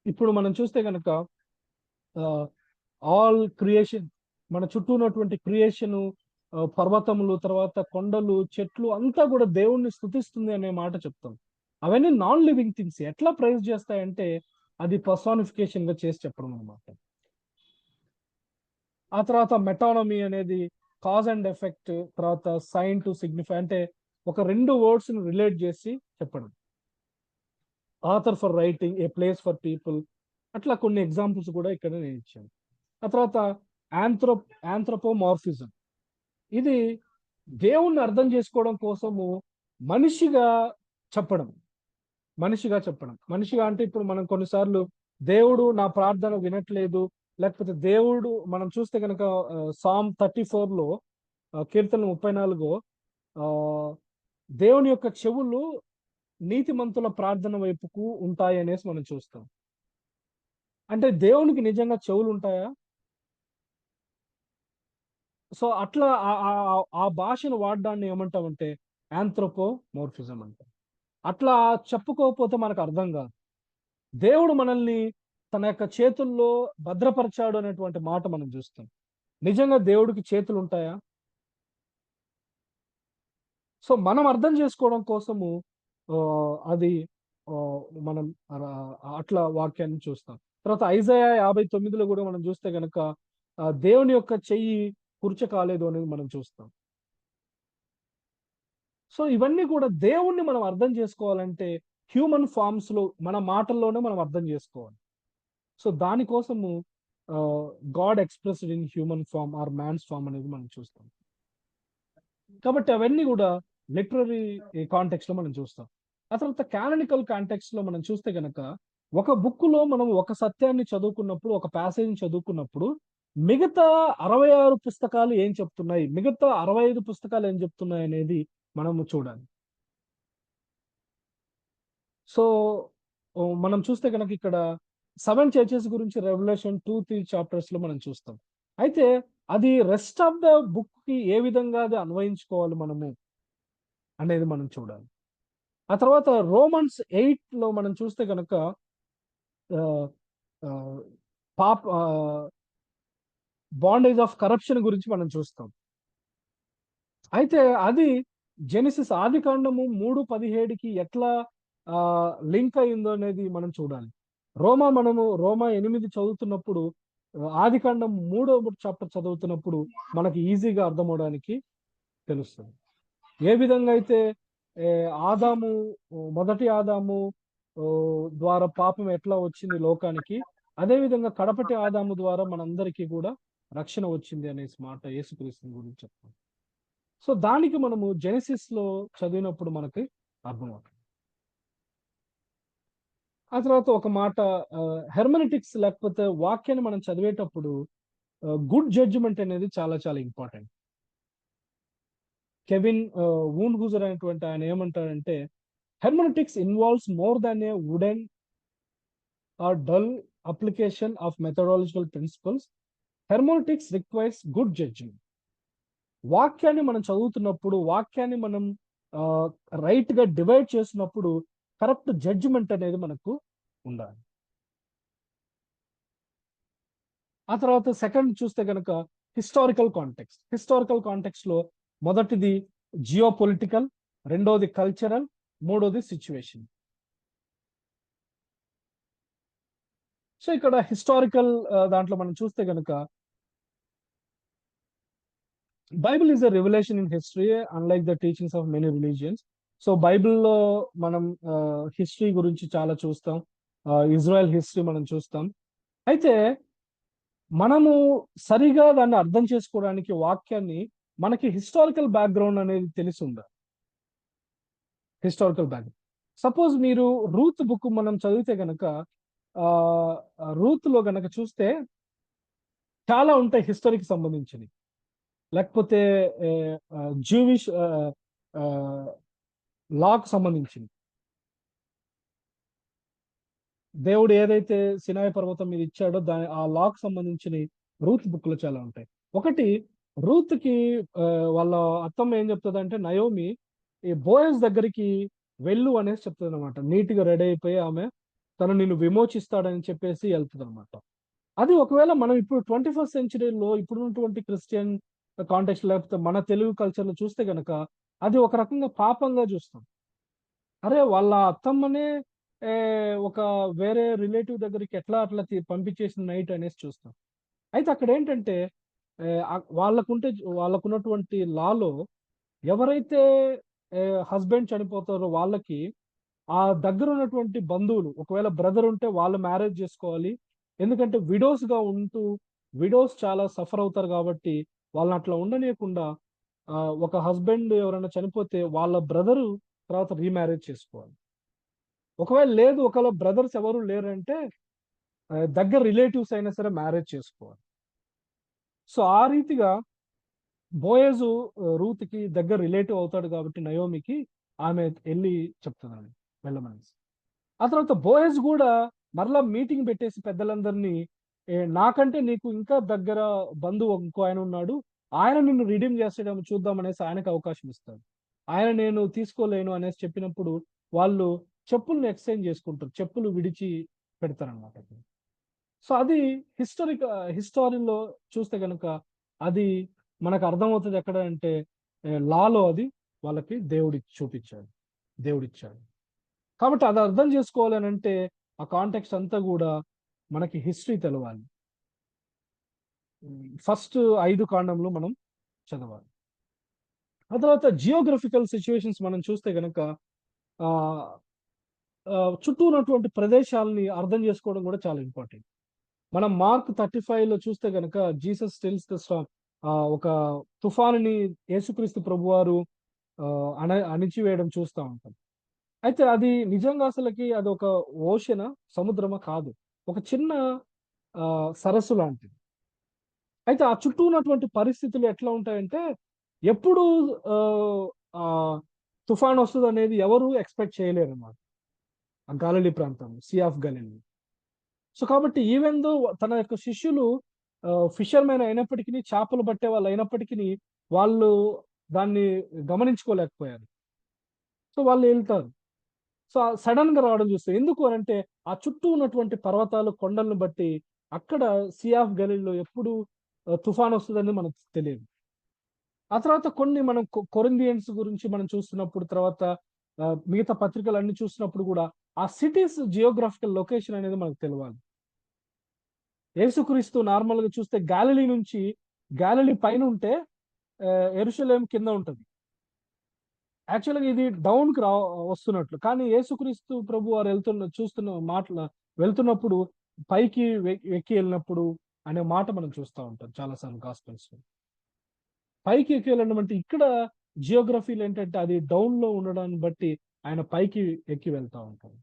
A: ఇప్పుడు మనం చూస్తే కనుక ఆల్ క్రియేషన్, మన చుట్టూ ఉన్నటువంటి క్రియేషను, పర్వతములు, తర్వాత కొండలు, చెట్లు అంతా కూడా దేవుణ్ణి స్తుతిస్తుంది అనే మాట చెప్తాం. అవన్నీ నాన్ లివింగ్ థింగ్స్. ఎట్లా ప్రైజ్ చేస్తాయంటే అది పర్సానిఫికేషన్ గా చేసి చెప్పడం అనమాట. ఆ తర్వాత మెటానమీ అనేది కాజ్ అండ్ ఎఫెక్ట్, తర్వాత సైన్ టు సిగ్నిఫై, అంటే ఒక రెండు వర్డ్స్ ని రిలేట్ చేసి చెప్పడం. Author for writing, a place for people, అట్లా కొన్ని ఎగ్జాంపుల్స్ కూడా ఇక్కడ నేను ఇచ్చాను. ఆ తర్వాత ఆంథ్రోపోమార్ఫిజం, ఇది దేవుణ్ణి అర్థం చేసుకోవడం కోసము మనిషిగా చెప్పడం. మనిషిగా అంటే ఇప్పుడు మనం కొన్నిసార్లు దేవుడు నా ప్రార్థన వినట్లేదు, లేకపోతే దేవుడు, మనం చూస్తే కనుక సామ్ 34లో, కీర్తన 34 దేవుని యొక్క చెవులు నీతిమంతుల ప్రార్థన వైపుకు ఉంటాయి అనేసి మనం చూస్తాం. అంటే దేవునికి నిజంగా చెవులు ఉంటాయా? సో అట్లా ఆ భాషను వాడడాన్ని ఏమంటామంటే ఆంథ్రోపోమోర్ఫిజం అంటాం. అట్లా చెప్పుకోకపోతే మనకు అర్థం కాదు. దేవుడు మనల్ని తన యొక్క చేతుల్లో భద్రపరిచాడు అనేటువంటి మాట మనం చూస్తాం. నిజంగా దేవుడికి చేతులు ఉంటాయా? సో మనం అర్థం చేసుకోవడం కోసము అది మనం అట్లా వాక్యాన్ని చూస్తాం. తర్వాత ఐజాయా 59లో కూడా మనం చూస్తే గనక దేవుని యొక్క చెయ్యి కుర్చ కాలేదు అనేది మనం చూస్తాం. సో ఇవన్నీ కూడా దేవుణ్ణి మనం అర్థం చేసుకోవాలంటే హ్యూమన్ ఫార్మ్స్ లో, మన మాటల్లోనే మనం అర్థం చేసుకోవాలి. సో దానికోసము God expressed in human form or man's form అనేది మనం చూస్తాం. కాబట్టి అవన్నీ కూడా లిటరరీ కాంటెక్స్ట్ లో మనం చూస్తాం. ఆ తర్వాత కానానికల్ కాంటెక్స్ట్ లో మనం చూస్తే గనక ఒక బుక్ లో మనం ఒక సత్యాన్ని చదువుకున్నప్పుడు, ఒక ప్యాసేజ్ చదువుకున్నప్పుడు మిగతా 66 పుస్తకాలు ఏం చెప్తున్నాయి, మిగతా 65 పుస్తకాలు ఏం చెప్తున్నాయి అనేది మనము చూడాలి. సో మనం చూస్తే కనుక ఇక్కడ 7 చర్చెస్ గురించి రెవల్యూషన్ 2-3 చాప్టర్స్ లో మనం చూస్తాం. అయితే అది రెస్ట్ ఆఫ్ ద బుక్ కి ఏ విధంగా అది అన్వయించుకోవాలి మనము అనేది మనం చూడాలి. ఆ తర్వాత రోమన్స్ 8 లో మనం చూస్తే కనుక పాప్ బాండేజ్ ఆఫ్ కరప్షన్ గురించి మనం చూస్తాం. అయితే అది జెనిసిస్ ఆది కాండము 3:17కి ఎట్లా లింక్ అయిందో అనేది మనం చూడాలి. రోమా 8 చదువుతున్నప్పుడు, ఆది కాండం 3వ చాప్టర్ చదువుతున్నప్పుడు మనకి ఈజీగా అర్థం అవడానికి తెలుస్తుంది. ఏ విధంగా అయితే ఆదాము, మొదటి ఆదాము ద్వారా పాపం ఎట్లా వచ్చింది లోకానికి, అదే విధంగా కడపటి ఆదాము ద్వారా మనందరికీ కూడా రక్షణ వచ్చింది అనేసి మాట యేసుక్రీస్తు గురించి చెప్తాం. సో దానికి మనము జెనసిస్ లో చదివినప్పుడు మనకి అర్థమవుతుంది. ఆ తర్వాత ఒక మాట, హెర్మనెటిక్స్ లేకపోతే వాక్యాన్ని మనం చదివేటప్పుడు గుడ్ జడ్జిమెంట్ అనేది చాలా చాలా ఇంపార్టెంట్. కెవిన్ వూన్హూజర్ అనేటువంటి ఆయన ఏమంటారంటే, hermeneutics involves more than a wooden or dull application of methodological principles. Hermeneutics requires good judgment. వాక్యాన్ని మనం చదువుతున్నప్పుడు, వాక్యాన్ని మనం రైట్ గా డివైడ్ చేసినప్పుడు కరెక్ట్ జడ్జిమెంట్ అనేది మనకు ఉండాలి. ఆ తర్వాత సెకండ్ చూస్తే కనుక హిస్టారికల్ కాంటెక్స్ట్ లో మొదటిది జియో పొలిటికల్, రెండోది కల్చరల్, మూడోది సిచ్యువేషన్. సో ఇక్కడ హిస్టారికల్ దాంట్లో మనం చూస్తే కనుక Bible is a revolution in history unlike the teachings of many religions. So బైబిల్లో మనం హిస్టరీ గురించి చాలా చూస్తాం, ఇజ్రాయెల్ హిస్టరీ మనం చూస్తాం. అయితే మనము సరిగా దాన్ని అర్థం చేసుకోవడానికి వాక్యాన్ని మనకి హిస్టారికల్ బ్యాక్గ్రౌండ్ అనేది తెలిసి ఉండాలి. హిస్టారికల్ బ్యాక్గ్రౌండ్, సపోజ్ మీరు రూత్ బుక్ మనం చదివితే గనక రూత్ లో గనక చూస్తే చాలా ఉంటాయి హిస్టరీకి సంబంధించినవి, లేకపోతే జూవిష్ లాకు సంబంధించింది. దేవుడు ఏదైతే సినాయి పర్వతం మీద ఇచ్చాడో ఆ లాకు సంబంధించిన రూత్ బుక్ లో చాలా ఉంటాయి. ఒకటి రూత్కి వాళ్ళ అత్తమ్మ ఏం చెప్తుందంటే నయోమి ఈ బోయస్ దగ్గరికి వెళ్ళు అనేసి చెప్తుంది అనమాట. నీట్గా రెడీ అయిపోయి ఆమె తను నిన్ను విమోచిస్తాడని చెప్పేసి వెళ్తుంది అనమాట. అది ఒకవేళ మనం ఇప్పుడు 21st సెంచరీలో ఇప్పుడున్నటువంటి క్రిస్టియన్ కాంటెక్స్ట్ లేకపోతే మన తెలుగు కల్చర్లో చూస్తే గనక అది ఒక రకంగా పాపంగా చూస్తాం. అరే వాళ్ళ అత్తమ్మనే ఒక వేరే రిలేటివ్ దగ్గరికి ఎట్లా అట్లా పంపించేసిన నైట్ అనేసి చూస్తాం. అయితే అక్కడ ఏంటంటే వాళ్ళకున్నటువంటి లాలో ఎవరైతే హస్బెండ్ చనిపోతారో వాళ్ళకి ఆ దగ్గర ఉన్నటువంటి బంధువులు ఒకవేళ బ్రదర్ ఉంటే వాళ్ళు మ్యారేజ్ చేసుకోవాలి. ఎందుకంటే విడోస్‌గా ఉంటూ విడోస్ చాలా సఫర్ అవుతారు కాబట్టి వాళ్ళని అట్లా ఉండనీయకుండా ఒక హస్బెండ్ ఎవరైనా చనిపోతే వాళ్ళ బ్రదరు తర్వాత రీమ్యారేజ్ చేసుకోవాలి. ఒకవేళ లేదు ఒకవేళ బ్రదర్స్ ఎవరు లేరంటే దగ్గర రిలేటివ్స్ అయినా సరే మ్యారేజ్ చేసుకోవాలి. సో ఆ రీతిగా బోయజు రూత్‌కి దగ్గర రిలేటివ్ అవుతాడు కాబట్టి నయోమికి ఆమె ఎళ్లి చెప్తదండి వెళ్ళమనేసి. ఆ తర్వాత బోయజ్ గూడా మరలా మీటింగ్ పెట్టేసి పెద్దలందరినీ నాకంటే నీకు ఇంకా దగ్గర బంధువు ఇంకో ఆయన ఉన్నాడు. ఆయన నిన్ను రిడీమ్ చేస్తాడేమో చూద్దాం అనేసి ఆయనకి అవకాశం ఇస్తాడు. ఆయన నేను తీసుకోలేను అనేసి చెప్పినప్పుడు వాళ్ళు చెప్పుల్ని ఎక్స్చేంజ్ చేసుకుంటారు. చెప్పులు విడిచి పెడతారనమాట. సో అది హిస్టరీలో చూస్తే గనుక అది మనకు అర్థమవుతది ఎక్కడ అంటే లాలో అది వాళ్ళకి దేవుడిచ్చాడు. కాబట్టి అది అర్థం చేసుకోవాలి అనంటే ఆ కాంటెక్స్ట్ అంతా గూడా మనకి హిస్టరీ తెలవాలి. ఫస్ట్ 5 కాండంలో మనం చదవాలి. ఆ తర్వాత జియోగ్రఫికల్ సిట్యుయేషన్స్ మనం చూస్తే గనక ఆహ్, చుట్టూ ఉన్నటువంటి ప్రదేశాలని అర్థం చేసుకోవడం గూడా చాలా ఇంపార్టెంట్. మనం మార్క్ 35లో చూస్తే గనక జీసస్ టెల్స్ ద స్టార్మ్ ఒక తుఫానుని యేసుక్రీస్తు ప్రభువారు అణిచివేయడం చూస్తా ఉంటాం. అయితే అది నిజంగా అసలకి అదొక ఓషనా? సముద్రమా? కాదు. ఒక చిన్న సరస్సు లాంటిది. అయితే ఆ చుట్టూ ఉన్నటువంటి పరిస్థితులు ఎట్లా ఉంటాయంటే, ఎప్పుడు ఆహ్, ఆహ్, తుఫానొస్తదనేది ఎవరు ఎక్స్‌పెక్ట్ చేయలేరన్నమాట. ఆ గాలిలీ ప్రాంతంలో. Sea of Galilee. సో, కాబట్టి ఈవెన్ దో తన యొక్క శిష్యులు ఫిషర్‌మెన్ అయినప్పటికిని, చేపలు పట్టేవాళ్ళు అయినప్పటికిని, వాళ్ళు దాన్ని గమనించుకోలేకపోయారు. సో, వాళ్ళు ఎళ్తారు. సో, సడెన్‌గా రావడం చూస్తాం. ఎందుకు అనంటే, ఆ చుట్టూ ఉన్నటువంటి పర్వతాలు, కొండలను బట్టి అక్కడ సీ ఆఫ్ గలీల్‌లో ఎప్పుడు తుఫానొస్తదని మనకు తెలియదు. ఆ తర్వాత కొన్ని మనం కొరింథియన్స్ గురించి మనం చూస్తున్నప్పుడు తర్వాత మిగతా పత్రికలన్నీ చూస్తున్నప్పుడు గూడా ఆ సిటీస్ జియోగ్రాఫికల్ లొకేషన్ అనేది మనకు తెలవాలి. యేసుక్రీస్తు నార్మల్‌గా చూస్తే గాలిలీ పైనుంటే యెరూషలేము కింద ఉంటది. యాక్చువల్‌గా ఇది డౌన్‌కి వస్తున్నట్లు. కానీ యేసుక్రీస్తు ప్రభువారు వెళ్తున్నప్పుడు పైకి ఎక్కి ఎళ్ళినప్పుడు అనే మాట మనం చూస్తా ఉంటాం చాలా సార్లు గాస్పెల్స్‌లో. పైకి ఎక్కి వెళ్ళడం అంటే ఇక్కడ జియోగ్రఫీలో ఏంటంటే అది డౌన్‌లో ఉండడాన్ని బట్టి ఆయన పైకి ఎక్కి వెళ్తా ఉంటాడు.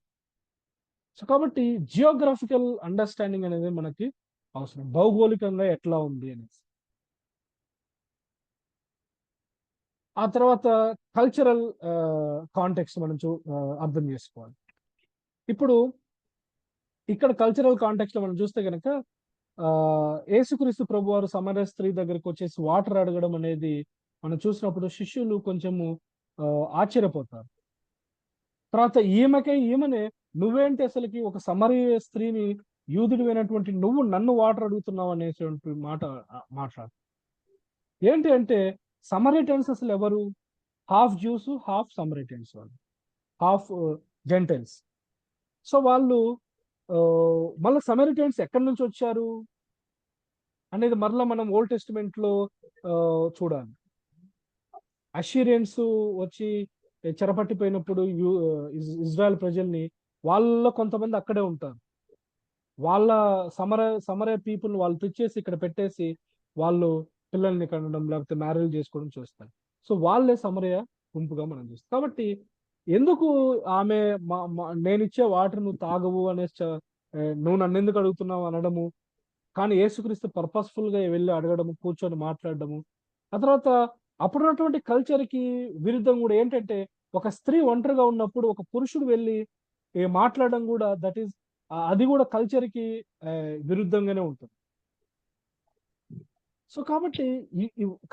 A: సో, కాబట్టి జియోగ్రాఫికల్ అండర్‌స్టాండింగ్ అనేది మనకి అవసరం. భౌగోళికంగా ఎట్లా ఉంది అనేసి. ఆ తర్వాత కల్చరల్ కాంటెక్స్ట్ మనం అర్థం చేసుకోవాలి. ఇప్పుడు ఇక్కడ కల్చరల్ కాంటెక్స్ట్‌లో మనం చూస్తే గనక యేసుక్రీస్తు ప్రభువారు సమరయ స్త్రీ దగ్గరకొచ్చేసి వాటర్ అడగడం అనేది మనం చూసినప్పుడు శిష్యులు కొంచెము ఆశ్చర్యపోతారు. తర్వాత ఈమెనే నువ్వేంటి అసలకి ఒక సమరయ స్త్రీని యూదుడివైనటువంటి నువ్వు నన్ను వాటర్ అడుగుతున్నావు అనేటువంటి మాట మాట్లాడు. ఏంటి అంటే సమరైటన్స్ అసలు ఎవరు? హాఫ్ జ్యూస్, హాఫ్ సమరైటన్స్ వాళ్ళు. Half Gentiles. సో, వాళ్ళు మళ్ళా సమరైటన్స్ ఎక్కడి నుంచొచ్చారు అనేది మరలా మనం ఓల్డ్ టెస్టిమెంట్‌లో చూడాలి. అష్షీరియన్స్ వచ్చి చెరపట్టిపోయినప్పుడు ఇజ్రాయెల్ ప్రజల్ని వాళ్ళలో కొంతమంది అక్కడే ఉంటారు. వాళ్ళ సమరయ పీపుల్‌ని వాళ్ళు తెచ్చేసి ఇక్కడ పెట్టేసి వాళ్ళు పిల్లల్ని కనడం లేకపోతే మ్యారేజ్‌లు చేసుకోవడం చూస్తారు. సో, వాళ్ళే సమరయ గుంపుగా మనం చూస్తాం. కాబట్టి ఎందుకు ఆమె మ మ నేనిచ్చే వాటర్ నువ్వు తాగవు అనేసి నువ్వు నన్నెందుకు అడుగుతున్నావు అనడము. కానీ యేసుక్రీస్తు పర్పస్‌ఫుల్‌గా వెళ్లి అడగడము, కూర్చొని మాట్లాడడము. ఆ తర్వాత అప్పుడున్నటువంటి కల్చర్‌కి విరుద్ధం గూడా ఏంటంటే, ఒక స్త్రీ ఒంటరిగా ఉన్నప్పుడు ఒక పురుషుడు వెళ్లి మాట్లాడడం గూడా అది గూడా కల్చర్‌కి విరుద్ధంగానే ఉంటుంది. సో కాబట్టి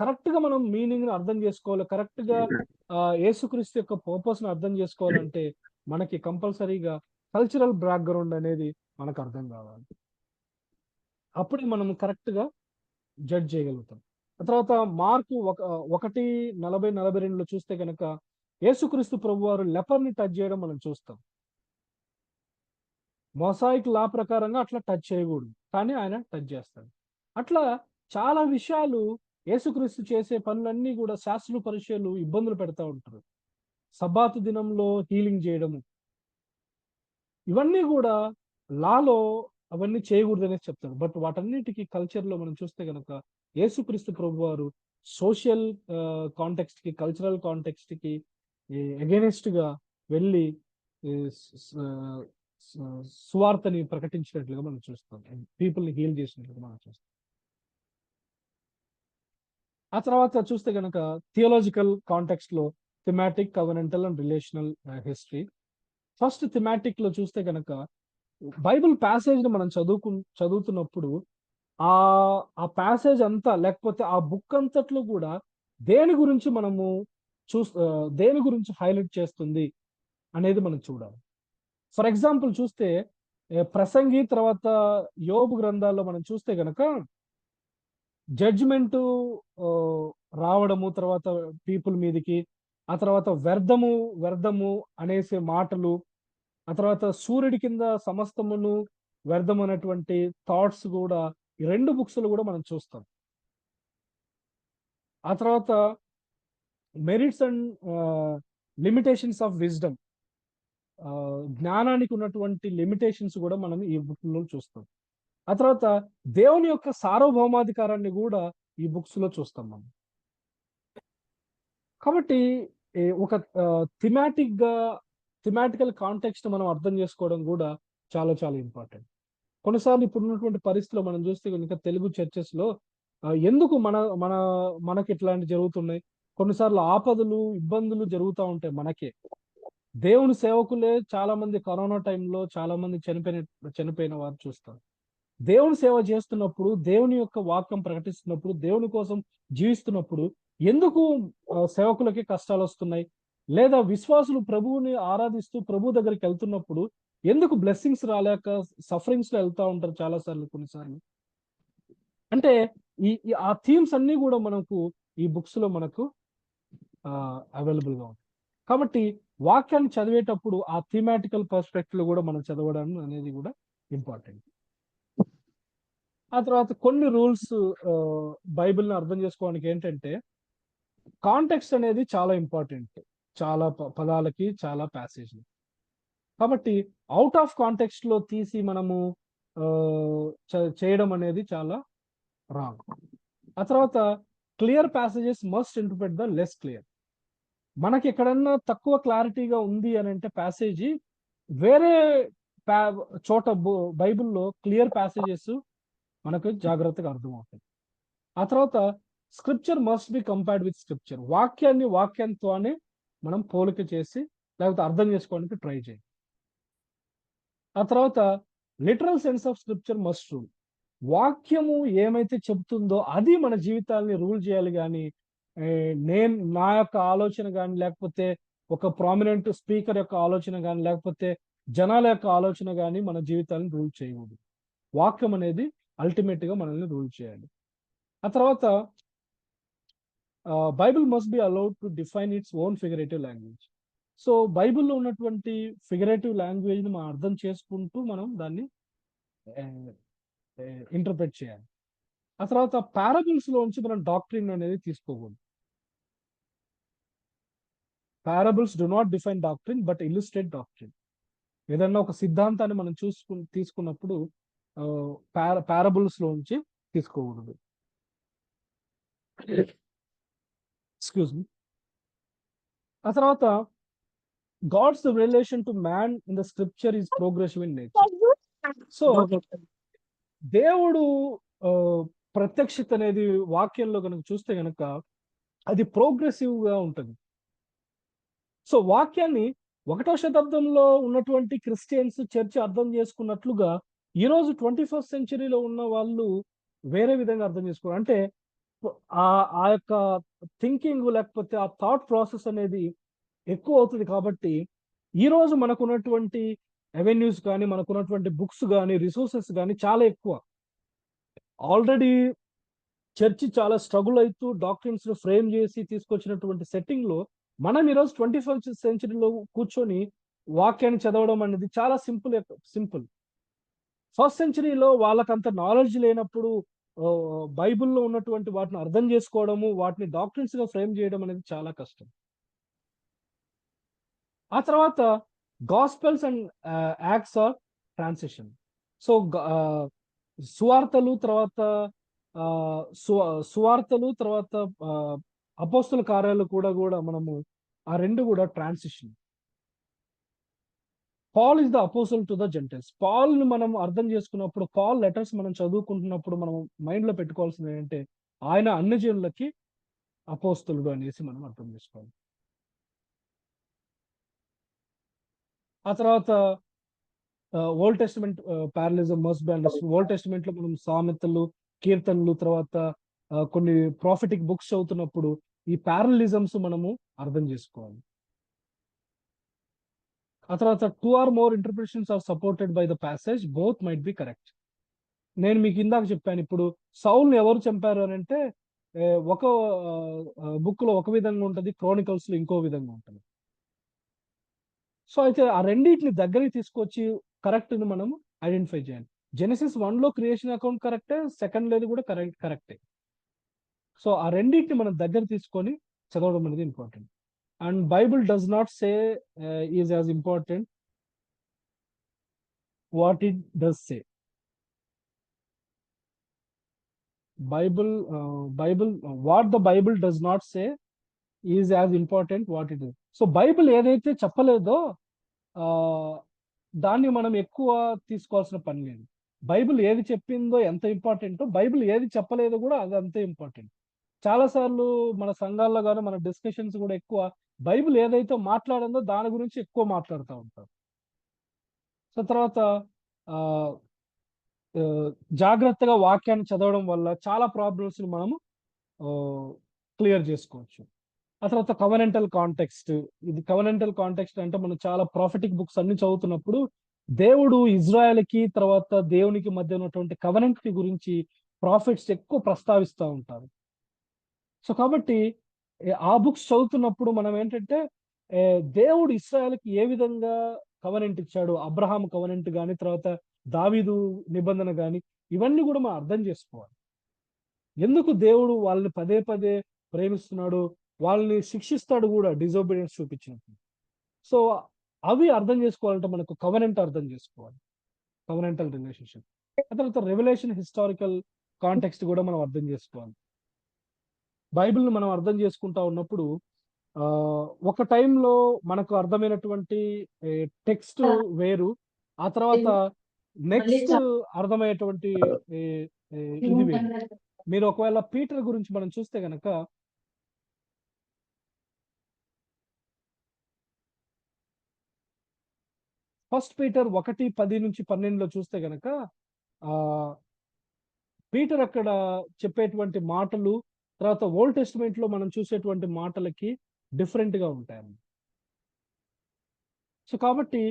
A: కరెక్ట్ గా మనం మీనింగ్ ని అర్థం చేసుకోవాలి, కరెక్ట్ గా యేసుక్రీస్తు యొక్క పర్పస్ ని అర్థం చేసుకోవాలంటే మనకి కంపల్సరీగా కల్చరల్ బ్యాక్గ్రౌండ్ అనేది మనకు అర్థం కావాలి. అప్పుడే మనం కరెక్ట్ గా జడ్జ్ చేయగలుగుతాం. ఆ తర్వాత మార్కు 1:40-42 చూస్తే కనుక యేసుక్రీస్తు ప్రభువారు లెపర్ని టచ్ చేయడం మనం చూస్తాం. మొసాయిక్ లా ప్రకారంగా అట్లా టచ్ చేయకూడదు, కానీ ఆయన టచ్ చేస్తాడు. అట్లా చాలా విషయాలు యేసుక్రీస్తు చేసే పనులన్నీ కూడా శాస్త్రులు పరిచయాలు ఇబ్బందులు పెడతా ఉంటారు. సబ్బాతు దినంలో హీలింగ్ చేయడము, ఇవన్నీ కూడా లాలో అవన్నీ చేయకూడదనే చెప్తారు. బట్ వాటన్నిటికీ కల్చర్ లో మనం చూస్తే కనుక యేసుక్రీస్తు ప్రభువారు సోషల్ కాంటెక్స్ట్ కి, కల్చరల్ కాంటెక్స్ట్ కి ఎగెనిస్ట్ గా వెళ్ళి ఈ సువార్తని ప్రకటించినట్లుగా మనం చూస్తాం, పీపుల్ ని హీల్ చేసినట్లుగా మనం చూస్తాం. ఆ తర్వాత చూస్తే కనుక థియోలాజికల్ కాంటెక్స్ట్ లో thematic, covenantal and relational history. First thematic లో చూస్తే కనుక బైబిల్ ప్యాసేజ్ ని మనం చదువుతున్నప్పుడు ఆ ప్యాసేజ్ అంతా, లేకపోతే ఆ బుక్ అంతట్లో కూడా దేని గురించి మనము దేని గురించి హైలైట్ చేస్తుంది అనేది మనం చూడాలి. ఫర్ ఎగ్జాంపుల్ చూస్తే ప్రసంగి తర్వాత యోబు గ్రంథాల్లో మనం చూస్తే గనక జడ్జిమెంట్ రావడము, తర్వాత పీపుల్ మీదకి, ఆ తర్వాత వ్యర్థము అనేసే మాటలు, ఆ తర్వాత సూర్యుడి కింద సమస్తమును వ్యర్థం అనేటువంటి థాట్స్ కూడా ఈ 2 బుక్స్ లో కూడా మనం చూస్తాం. ఆ తర్వాత merits and limitations of wisdom, జ్ఞానానికి ఉన్నటువంటి లిమిటేషన్స్ కూడా మనం ఈ బుక్ లో చూస్తాం. ఆ తర్వాత దేవుని యొక్క సార్వభౌమాధికారాన్ని కూడా ఈ బుక్స్ లో చూస్తాం మనం. కాబట్టి ఒక థిమాటికల్ కాంటెక్స్ట్ మనం అర్థం చేసుకోవడం కూడా చాలా చాలా ఇంపార్టెంట్. కొన్నిసార్లు ఇప్పుడున్నటువంటి పరిస్థితిలో మనం చూస్తే కనుక తెలుగు చర్చెస్ లో ఎందుకు మనకి ఇట్లాంటి జరుగుతున్నాయి, కొన్నిసార్లు ఆపదలు, ఇబ్బందులు జరుగుతూ ఉంటాయి మనకే. దేవుని సేవకులే చాలా మంది కరోనా టైంలో చాలా మంది చనిపోయిన వారు చూస్తారు. దేవుని సేవ చేస్తున్నప్పుడు, దేవుని యొక్క వాక్యం ప్రకటిస్తున్నప్పుడు, దేవుని కోసం జీవిస్తున్నప్పుడు ఎందుకు సేవకులకి కష్టాలు వస్తున్నాయి, లేదా విశ్వాసులు ప్రభువుని ఆరాధిస్తూ ప్రభు దగ్గరికి వెళ్తున్నప్పుడు ఎందుకు బ్లెస్సింగ్స్ రాలేక సఫరింగ్స్ లో వెళ్తా ఉంటారు చాలా సార్లు, కొన్నిసార్లు. అంటే ఆ థీమ్స్ అన్ని కూడా మనకు ఈ బుక్స్ లో మనకు అవైలబుల్ గా ఉంటాయి. కాబట్టి వాక్యాన్ని చదివేటప్పుడు ఆ థీమాటికల్ పర్స్పెక్టివ్ కూడా మనం చదవడం అనేది కూడా ఇంపార్టెంట్. ఆ తర్వాత కొన్ని రూల్స్ బైబిల్ని అర్థం చేసుకోవడానికి ఏంటంటే, కాంటెక్స్ట్ అనేది చాలా ఇంపార్టెంట్, చాలా పదాలకి, చాలా ప్యాసేజ్లు. కాబట్టి అవుట్ ఆఫ్ కాంటెక్స్ట్ లో తీసి మనము చేయడం అనేది చాలా రాంగ్. ఆ తర్వాత clear passages must interpret the less clear. మనకి ఎక్కడన్నా తక్కువ క్లారిటీగా ఉంది అని అంటే ప్యాసేజీ, వేరే చోట బైబిల్లో క్లియర్ ప్యాసేజెస్ మనకు జాగ్రత్తగా అర్థమవుతాయి. ఆ తర్వాత scripture must be compared with scripture. వాక్యంతోనే మనం పోలిక చేసి లేకపోతే అర్థం చేసుకోవడానికి ట్రై చేయాలి. ఆ తర్వాత literal sense of scripture must rule. వాక్యము ఏమైతే చెబుతుందో అది మన జీవితాన్ని రూల్ చేయాలి, కానీ నా యొక్క ఆలోచన కానీ, లేకపోతే ఒక ప్రామినెంట్ స్పీకర్ యొక్క ఆలోచన కానీ, లేకపోతే జనాల యొక్క ఆలోచన కానీ మన జీవితాన్ని రూల్ చేయకూడదు. వాక్యం అనేది అల్టిమేట్ గా మనల్ని రూల్ చేయాలి. ఆ తర్వాత Bible must be allowed to define its own figurative language. So బైబిల్లో ఉన్నటువంటి ఫిగరేటివ్ లాంగ్వేజ్ ని మనం అర్థం చేసుకుంటూ మనం దాన్ని ఇంటర్ప్రెట్ చేయాలి. ఆ తర్వాత పారబుల్స్ లోంచి మనం డాక్ట్రిన్ అనేది తీసుకోకూడదు. Parables do not define doctrine but illustrate doctrine. ఏదన్నా ఒక సిద్ధాంతాన్ని మనం తీసుకున్నప్పుడు పారబుల్స్ లోంచి తీసుకోకూడదు. Excuse me. ఆ తర్వాత God's relation to man in the scripture is progressive in nature. So దేవుడు ప్రత్యక్షత అనేది వాక్యంలో కనుక చూస్తే కనుక అది ప్రోగ్రెసివ్ గా ఉంటుంది. సో వాక్యాన్ని 1వ శతాబ్దంలో ఉన్నటువంటి క్రిస్టియన్స్ చర్చ్ అర్థం చేసుకున్నట్లుగా ఈరోజు 21st సెంచరీలో ఉన్న వాళ్ళు వేరే విధంగా అర్థం చేసుకోవాలి. అంటే ఆ యొక్క థింకింగ్ లేకపోతే ఆ థాట్ ప్రాసెస్ అనేది ఎక్కువ అవుతుంది కాబట్టి ఈ రోజు మనకున్నటువంటి అవెన్యూస్ కానీ మనకున్నటువంటి బుక్స్ కానీ రిసోర్సెస్ కానీ చాలా ఎక్కువ. ఆల్రెడీ చర్చి చాలా స్ట్రగుల్ అవుతూ డాక్టరీన్స్ ఫ్రేమ్ చేసి తీసుకొచ్చినటువంటి సెట్టింగ్ లో మనం ఈరోజు 21st సెంచరీలో కూర్చొని వాక్యాన్ని చదవడం అనేది చాలా సింపుల్. ఫస్ట్ సెంచరీలో వాళ్ళకంత నాలెడ్జ్ లేనప్పుడు బైబిల్లో ఉన్నటువంటి వాటిని అర్థం చేసుకోవడము, వాటిని డాక్టరీన్స్ గా ఫ్రేమ్ చేయడం అనేది చాలా కష్టం. ఆ తర్వాత gospels and Acts are transition. So సువార్తలు తర్వాత సువార్తలు తర్వాత అపోస్తుల కార్యాలు కూడా మనము ఆ రెండు కూడా transition. Paul is the apostle to the Gentiles. Paul ని మనం అర్థం చేసుకున్నప్పుడు, పాల్ లెటర్స్ మనం చదువుకుంటున్నప్పుడు మనం మైండ్ లో పెట్టుకోవాల్సింది ఏంటంటే ఆయన అన్ని జనులకి అపోస్తలుడు అనేసి మనం అర్థం చేసుకోవాలి. ఆ తర్వాత Old Testament parallelism must be understood. Old Testament లో మనం సామెతలు, కీర్తనలు తర్వాత కొన్ని ప్రాఫిటిక్ బుక్స్ చదువుతున్నప్పుడు ఈ పారలిజమ్స్ మనము అర్థం చేసుకోవాలి. ఆ తర్వాత 2 or more interpretations are supported by the passage, both might be correct. నేను మీకు ఇందాక చెప్పాను, ఇప్పుడు సౌల్ని ఎవరు చంపారు అని అంటే ఒక బుక్ లో ఒక విధంగా ఉంటుంది, క్రోనికల్స్ లో ఇంకో విధంగా ఉంటుంది. సో అయితే ఆ రెండింటిని దగ్గరికి తీసుకొచ్చి కరెక్ట్ ని మనం ఐడెంటిఫై చేయాలి. జెనసిస్ 1 లో క్రియేషన్ అకౌంట్ కరెక్టే, సెకండ్ లోది కూడా కరెక్టే. సో ఆ రెండింటిని మనం దగ్గర తీసుకొని చదవడం అనేది important. And Bible does not say is as important what it does say. What the Bible does not say is as important what it is. So Bible ఏదైతే చెప్పలేదో దాన్ని మనం ఎక్కువ తీసుకోవాల్సిన పని లేదు. బైబిల్ ఏది చెప్పిందో ఎంత ఇంపార్టెంటో, బైబిల్ ఏది చెప్పలేదో కూడా అది అంతే ఇంపార్టెంట్. చాలా సార్లు మన సంఘాల్లో కానీ మన డిస్కషన్స్ కూడా ఎక్కువ బైబిల్ ఏదైతే మాట్లాడిందో దాని గురించి ఎక్కువ మాట్లాడుతూ ఉంటారు. సో తర్వాత జాగ్రత్తగా వాక్యాన్ని చదవడం వల్ల చాలా ప్రాబ్లమ్స్ మనము క్లియర్ చేసుకోవచ్చు. ఆ తర్వాత కవెనెంటల్ కాంటెక్స్ట్. ఇది కవెనెంటల్ కాంటెక్స్ట్ అంటే మనం చాలా ప్రాఫిటిక్ బుక్స్ అన్ని చదువుతున్నప్పుడు దేవుడు ఇజ్రాయెల్కి తర్వాత దేవునికి మధ్య ఉన్నటువంటి కవెనెంట్ గురించి ప్రాఫిట్స్ ఎక్కువ ప్రస్తావిస్తూ ఉంటారు. సో కాబట్టి ఆ బుక్స్ చదువుతున్నప్పుడు మనం ఏంటంటే దేవుడు ఇశ్రాయేలుకి ఏ విధంగా కవెనెంట్ ఇచ్చాడు, అబ్రహాం కవెనెంట్ కానీ తర్వాత దావీదు నిబంధన కానీ ఇవన్నీ కూడా మనం అర్థం చేసుకోవాలి. ఎందుకు దేవుడు వాళ్ళని పదే పదే ప్రేమిస్తున్నాడు, వాళ్ళని శిక్షిస్తాడు కూడా డిజోబీడియన్స్ చూపించినప్పుడు. సో అవి అర్థం చేసుకోవాలంటే మనకు కవెనెంట్ అర్థం చేసుకోవాలి, కవెనెంటల్ రిలేషన్షిప్. ఆ తర్వాత రెవల్యూషన్ హిస్టారికల్ కాంటెక్స్ట్ కూడా మనం అర్థం చేసుకోవాలి. బైబిల్ని మనం అర్థం చేసుకుంటా ఉన్నప్పుడు ఒక టైంలో మనకు అర్థమైనటువంటి టెక్స్ట్ వేరు, ఆ తర్వాత నెక్స్ట్ అర్థమయ్యేటువంటి ఇది వేరు. మీరు ఒకవేళ పీటర్ గురించి మనం చూస్తే గనక ఫస్ట్ పీటర్ 1:10-12 చూస్తే గనక పీటర్ అక్కడ చెప్పేటువంటి మాటలు తర్వాత ఓల్డ్ టెస్టిమెంట్ లో మనం చూసేటువంటి మాటలకి డిఫరెంట్ గా ఉంటాయి. సో కాబట్టి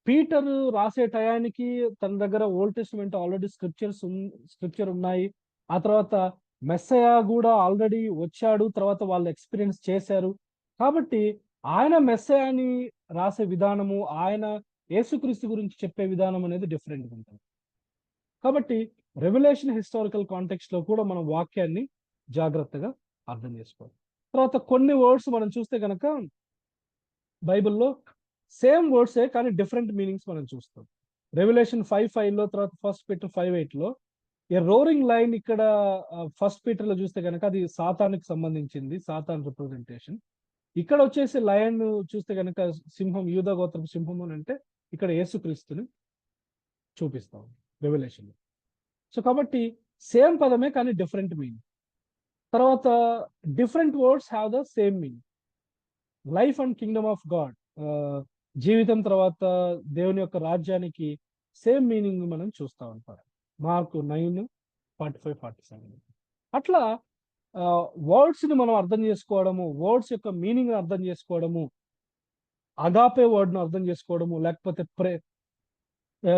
A: పీటర్ రాసే టయానికి తన దగ్గర ఓల్డ్ టెస్టిమెంట్ ఆల్రెడీ స్క్రిప్చర్ ఉన్నాయి. ఆ తర్వాత మెస్సయా కూడా ఆల్రెడీ వచ్చాడు, తర్వాత వాళ్ళు ఎక్స్పీరియన్స్ చేశారు. కాబట్టి ఆయన మెస్సయాని రాసే విధానము, ఆయన యేసుక్రీస్తు గురించి చెప్పే విధానం అనేది డిఫరెంట్గా ఉంటుంది. కాబట్టి రెవల్యూషన్ హిస్టారికల్ కాంటెక్స్ట్ లో కూడా మనం వాక్యాన్ని జాగ్రత్తగా అర్థం చేసుకోవాలి. తర్వాత కొన్ని వర్డ్స్ మనం చూస్తే కనుక బైబిల్లో సేమ్ వర్డ్సే కానీ డిఫరెంట్ మీనింగ్స్ మనం చూస్తాం. రెవల్యూషన్ 5:5 లో తర్వాత ఫస్ట్ పీటర్ 5:8 లో ఏ రోరింగ్ లైన్ ఇక్కడ ఫస్ట్ పీటర్ లో చూస్తే కనుక అది సాతానికి సంబంధించింది, సాతాన్ రిప్రజెంటేషన్. ఇక్కడ వచ్చేసి లయన్ చూస్తే కనుక సింహం, యూదా గోత్రపు సింహం అని అంటే ఇక్కడ యేసుక్రీస్తుని చూపిస్తాం రెవల్యూషన్. సో కాబట్టి సేమ్ పదమే కానీ డిఫరెంట్ మీనింగ్. తర్వాత different words have the same meaning. Life and Kingdom of God, జీవితం తర్వాత దేవుని యొక్క రాజ్యానికి సేమ్ మీనింగ్ మనం చూస్తూ ఉంటాం. మార్కు 9:45-47. అట్లా వర్డ్స్ ని మనం అర్థం చేసుకోవడము, వర్డ్స్ యొక్క మీనింగ్ అర్థం చేసుకోవడము, అగాపే వర్డ్ ను అర్థం చేసుకోవడము,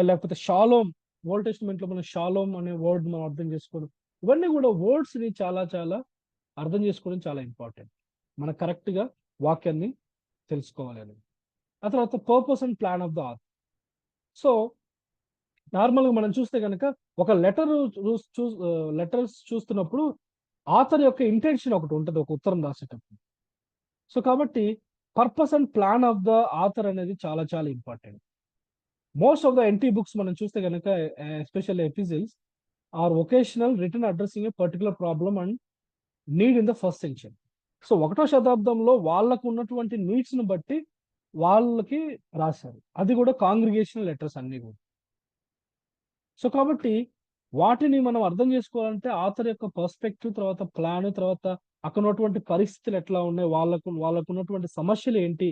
A: లేకపోతే షాలోమ్, ఓల్డ్ టెస్టిమెంట్ లో మనం షాలోమ్ అనే వర్డ్ మనం అర్థం చేసుకోవడం, ఇవన్నీ కూడా వర్డ్స్ ని చాలా చాలా అర్థం చేసుకోవడం చాలా ఇంపార్టెంట్. మనం కరెక్ట్ గా వాక్యాన్ని తెలుసుకోవాలి అని. ఆ తర్వాత purpose and plan of the author. So normal గా మనం చూస్తే కనుక ఒక లెటర్స్ చూస్తున్నప్పుడు ఆథర్ యొక్క ఇంటెన్షన్ ఒకటి ఉంటుంది ఒక ఉత్తరం రాసేటప్పుడు. సో కాబట్టి purpose and plan of the author అనేది చాలా చాలా important. Most of the NT books మనం చూస్తే కనుక, especially epistles are occasional, written addressing a particular problem and need in the first century. So 1వ శతాబ్దంలో వాళ్ళకు ఉన్నటువంటి నీడ్స్ ను బట్టి వాళ్ళకి రాశారు. అది కూడా కాంగ్రిగేషనల్ లెటర్స్ అన్ని కూడా. సో కాబట్టి వాటిని మనం అర్థం చేసుకోవాలంటే ఆథర్ యొక్క పర్స్పెక్టివ్, తర్వాత ప్లాన్, తర్వాత అక్కడ ఉన్నటువంటి పరిస్థితులు ఎట్లా ఉన్నాయి, వాళ్ళకు ఉన్నటువంటి సమస్యలు ఏంటి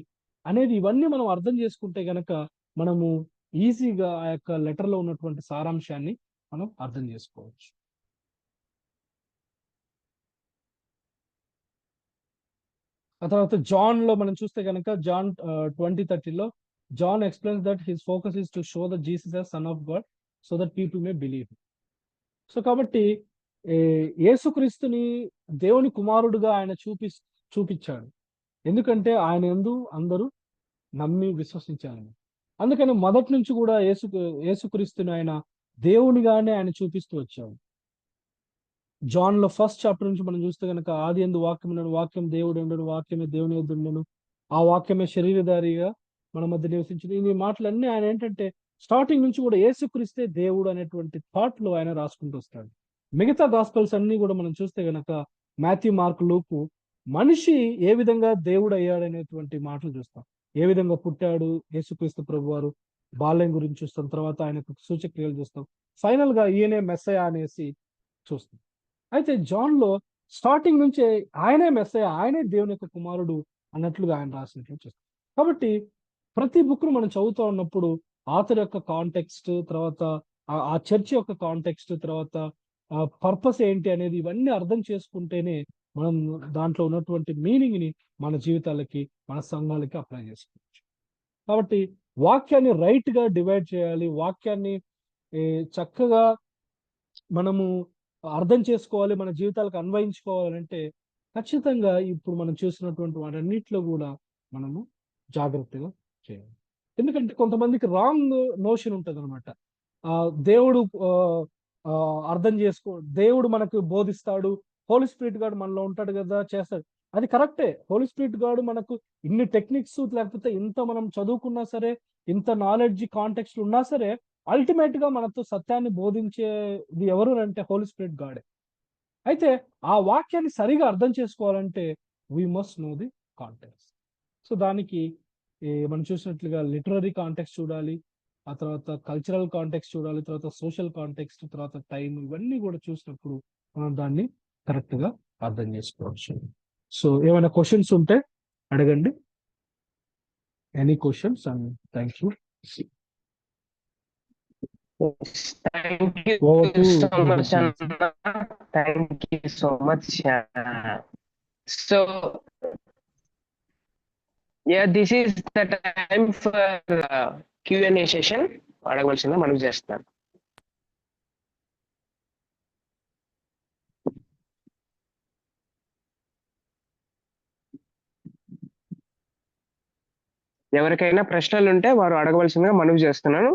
A: అనేది ఇవన్నీ మనం అర్థం చేసుకుంటే గనక మనము ఈజీగా ఆ యొక్క లెటర్ లో ఉన్నటువంటి సారాంశాన్ని మనం అర్థం చేసుకోవచ్చు. ఆ తర్వాత జాన్ లో మనం చూస్తే కనుక జాన్ 20:30లో John explains that his focus is to show the Jesus as Son of God so that people may believe. So కాబట్టి యేసుక్రీస్తుని దేవుని కుమారుడుగా ఆయన చూపించాడు. ఎందుకంటే ఆయన యందు అందరూ నమ్మి విశ్వసించాలని. అందుకని మొదటి నుంచి కూడా యేసుక్రీస్తుని ఆయన దేవునిగానే ఆయన చూపిస్తూ వచ్చాడు. జాన్ లో 1st చాప్టర్ నుంచి మనం చూస్తే కనుక ఆది యందు వాక్యం ఉండెను, వాక్యం దేవుడు ఉండెను, వాక్యమే దేవుని యొద్ద ఉండెను, ఆ వాక్యమే శరీరధారిగా మన మధ్య నివసించింది. ఈ మాటలన్నీ ఆయన ఏంటంటే స్టార్టింగ్ నుంచి కూడా యేసుక్రీస్తే దేవుడు అనేటువంటి థాట్ లో ఆయన రాసుకుంటూ వస్తాడు. మిగతా గాస్పెల్స్ అన్ని కూడా మనం చూస్తే గనక మాథ్యూ, మార్క్, లూకు మనిషి ఏ విధంగా దేవుడు అయ్యాడు అనేటువంటి మాటలు చూస్తాం. ఏ విధంగా పుట్టాడు యేసుక్రీస్తు ప్రభువారు, బాల్యం గురించి చూస్తాం, తర్వాత ఆయనకు సూచక్రియలు చూస్తాం, ఫైనల్ గా ఈయనే మెస్సయ అనేసి చూస్తాం. అయితే జాన్ లో స్టార్టింగ్ నుంచే ఆయనే మెస్సయ, ఆయనే దేవుని యొక్క కుమారుడు అన్నట్లుగా ఆయన రాసినట్లు చూస్తాం. కాబట్టి ప్రతి బుక్ ను మనం చదువుతూ ఉన్నప్పుడు ఆథర్ యొక్క కాంటెక్స్ట్, తర్వాత ఆ చర్చ్ యొక్క కాంటెక్స్ట్, తర్వాత పర్పస్ ఏంటి అనేది ఇవన్నీ అర్థం చేసుకుంటేనే మనం దాంట్లో ఉన్నటువంటి మీనింగ్ ని మన జీవితాలకి, మన సంఘాలకి అప్లై చేసుకోవచ్చు. కాబట్టి వాక్యాన్ని రైట్ గా డివైడ్ చేయాలి. వాక్యాన్ని చక్కగా మనము అర్థం చేసుకోవాలి, మన జీవితాలకు అన్వయించుకోవాలంటే ఖచ్చితంగా ఇప్పుడు మనం చూసినటువంటి వాటన్నిటిలో కూడా మనము జాగ్రత్తగా చేయాలి. ఎందుకంటే కొంతమందికి రాంగ్ నోషన్ ఉంటుంది అనమాట. దేవుడు అర్థం చేసుకో, దేవుడు మనకు బోధిస్తాడు, హోలీ స్పిరిట్ గాడు మనలో ఉంటాడు కదా, చేస్తాడు. అది కరెక్టే. హోలీ స్పిరిట్ గాడు మనకు ఇన్ని టెక్నిక్స్, లేకపోతే ఇంత మనం చదువుకున్నా సరే, ఇంత నాలెడ్జ్ కాంటెక్స్ట్ ఉన్నా సరే, అల్టిమేట్ గా మనతో సత్యాన్ని బోధించేది ఎవరు అంటే హోలీ స్పిరిట్ గాడే. అయితే ఆ వాక్యాన్ని సరిగా అర్థం చేసుకోవాలంటే we must know the context. So దానికి మనం చూసినట్లుగా లిటరరీ కాంటెక్స్ట్ చూడాలి, ఆ తర్వాత కల్చరల్ కాంటెక్స్ట్ చూడాలి, తర్వాత సోషల్ కాంటెక్స్ట్, తర్వాత టైం, ఇవన్నీ కూడా చూసినప్పుడు మనం దాన్ని కరెక్ట్ గా అర్థం చేసుకోవచ్చు. సో ఏమైనా క్వశ్చన్స్ ఉంటే అడగండి. Any questions? And thank you.
D: Yes, thank you
A: Over to
D: so
A: Brother
D: much,
A: Johnson.
D: Anna. Thank you so much. So, yeah, this is the time for Q&A session. అడగవలసిందా మనం చేస్తాం. ఎవరికైనా ప్రశ్నలు ఉంటే వారు అడగవలసిందిగా మనవి చేస్తున్నాను.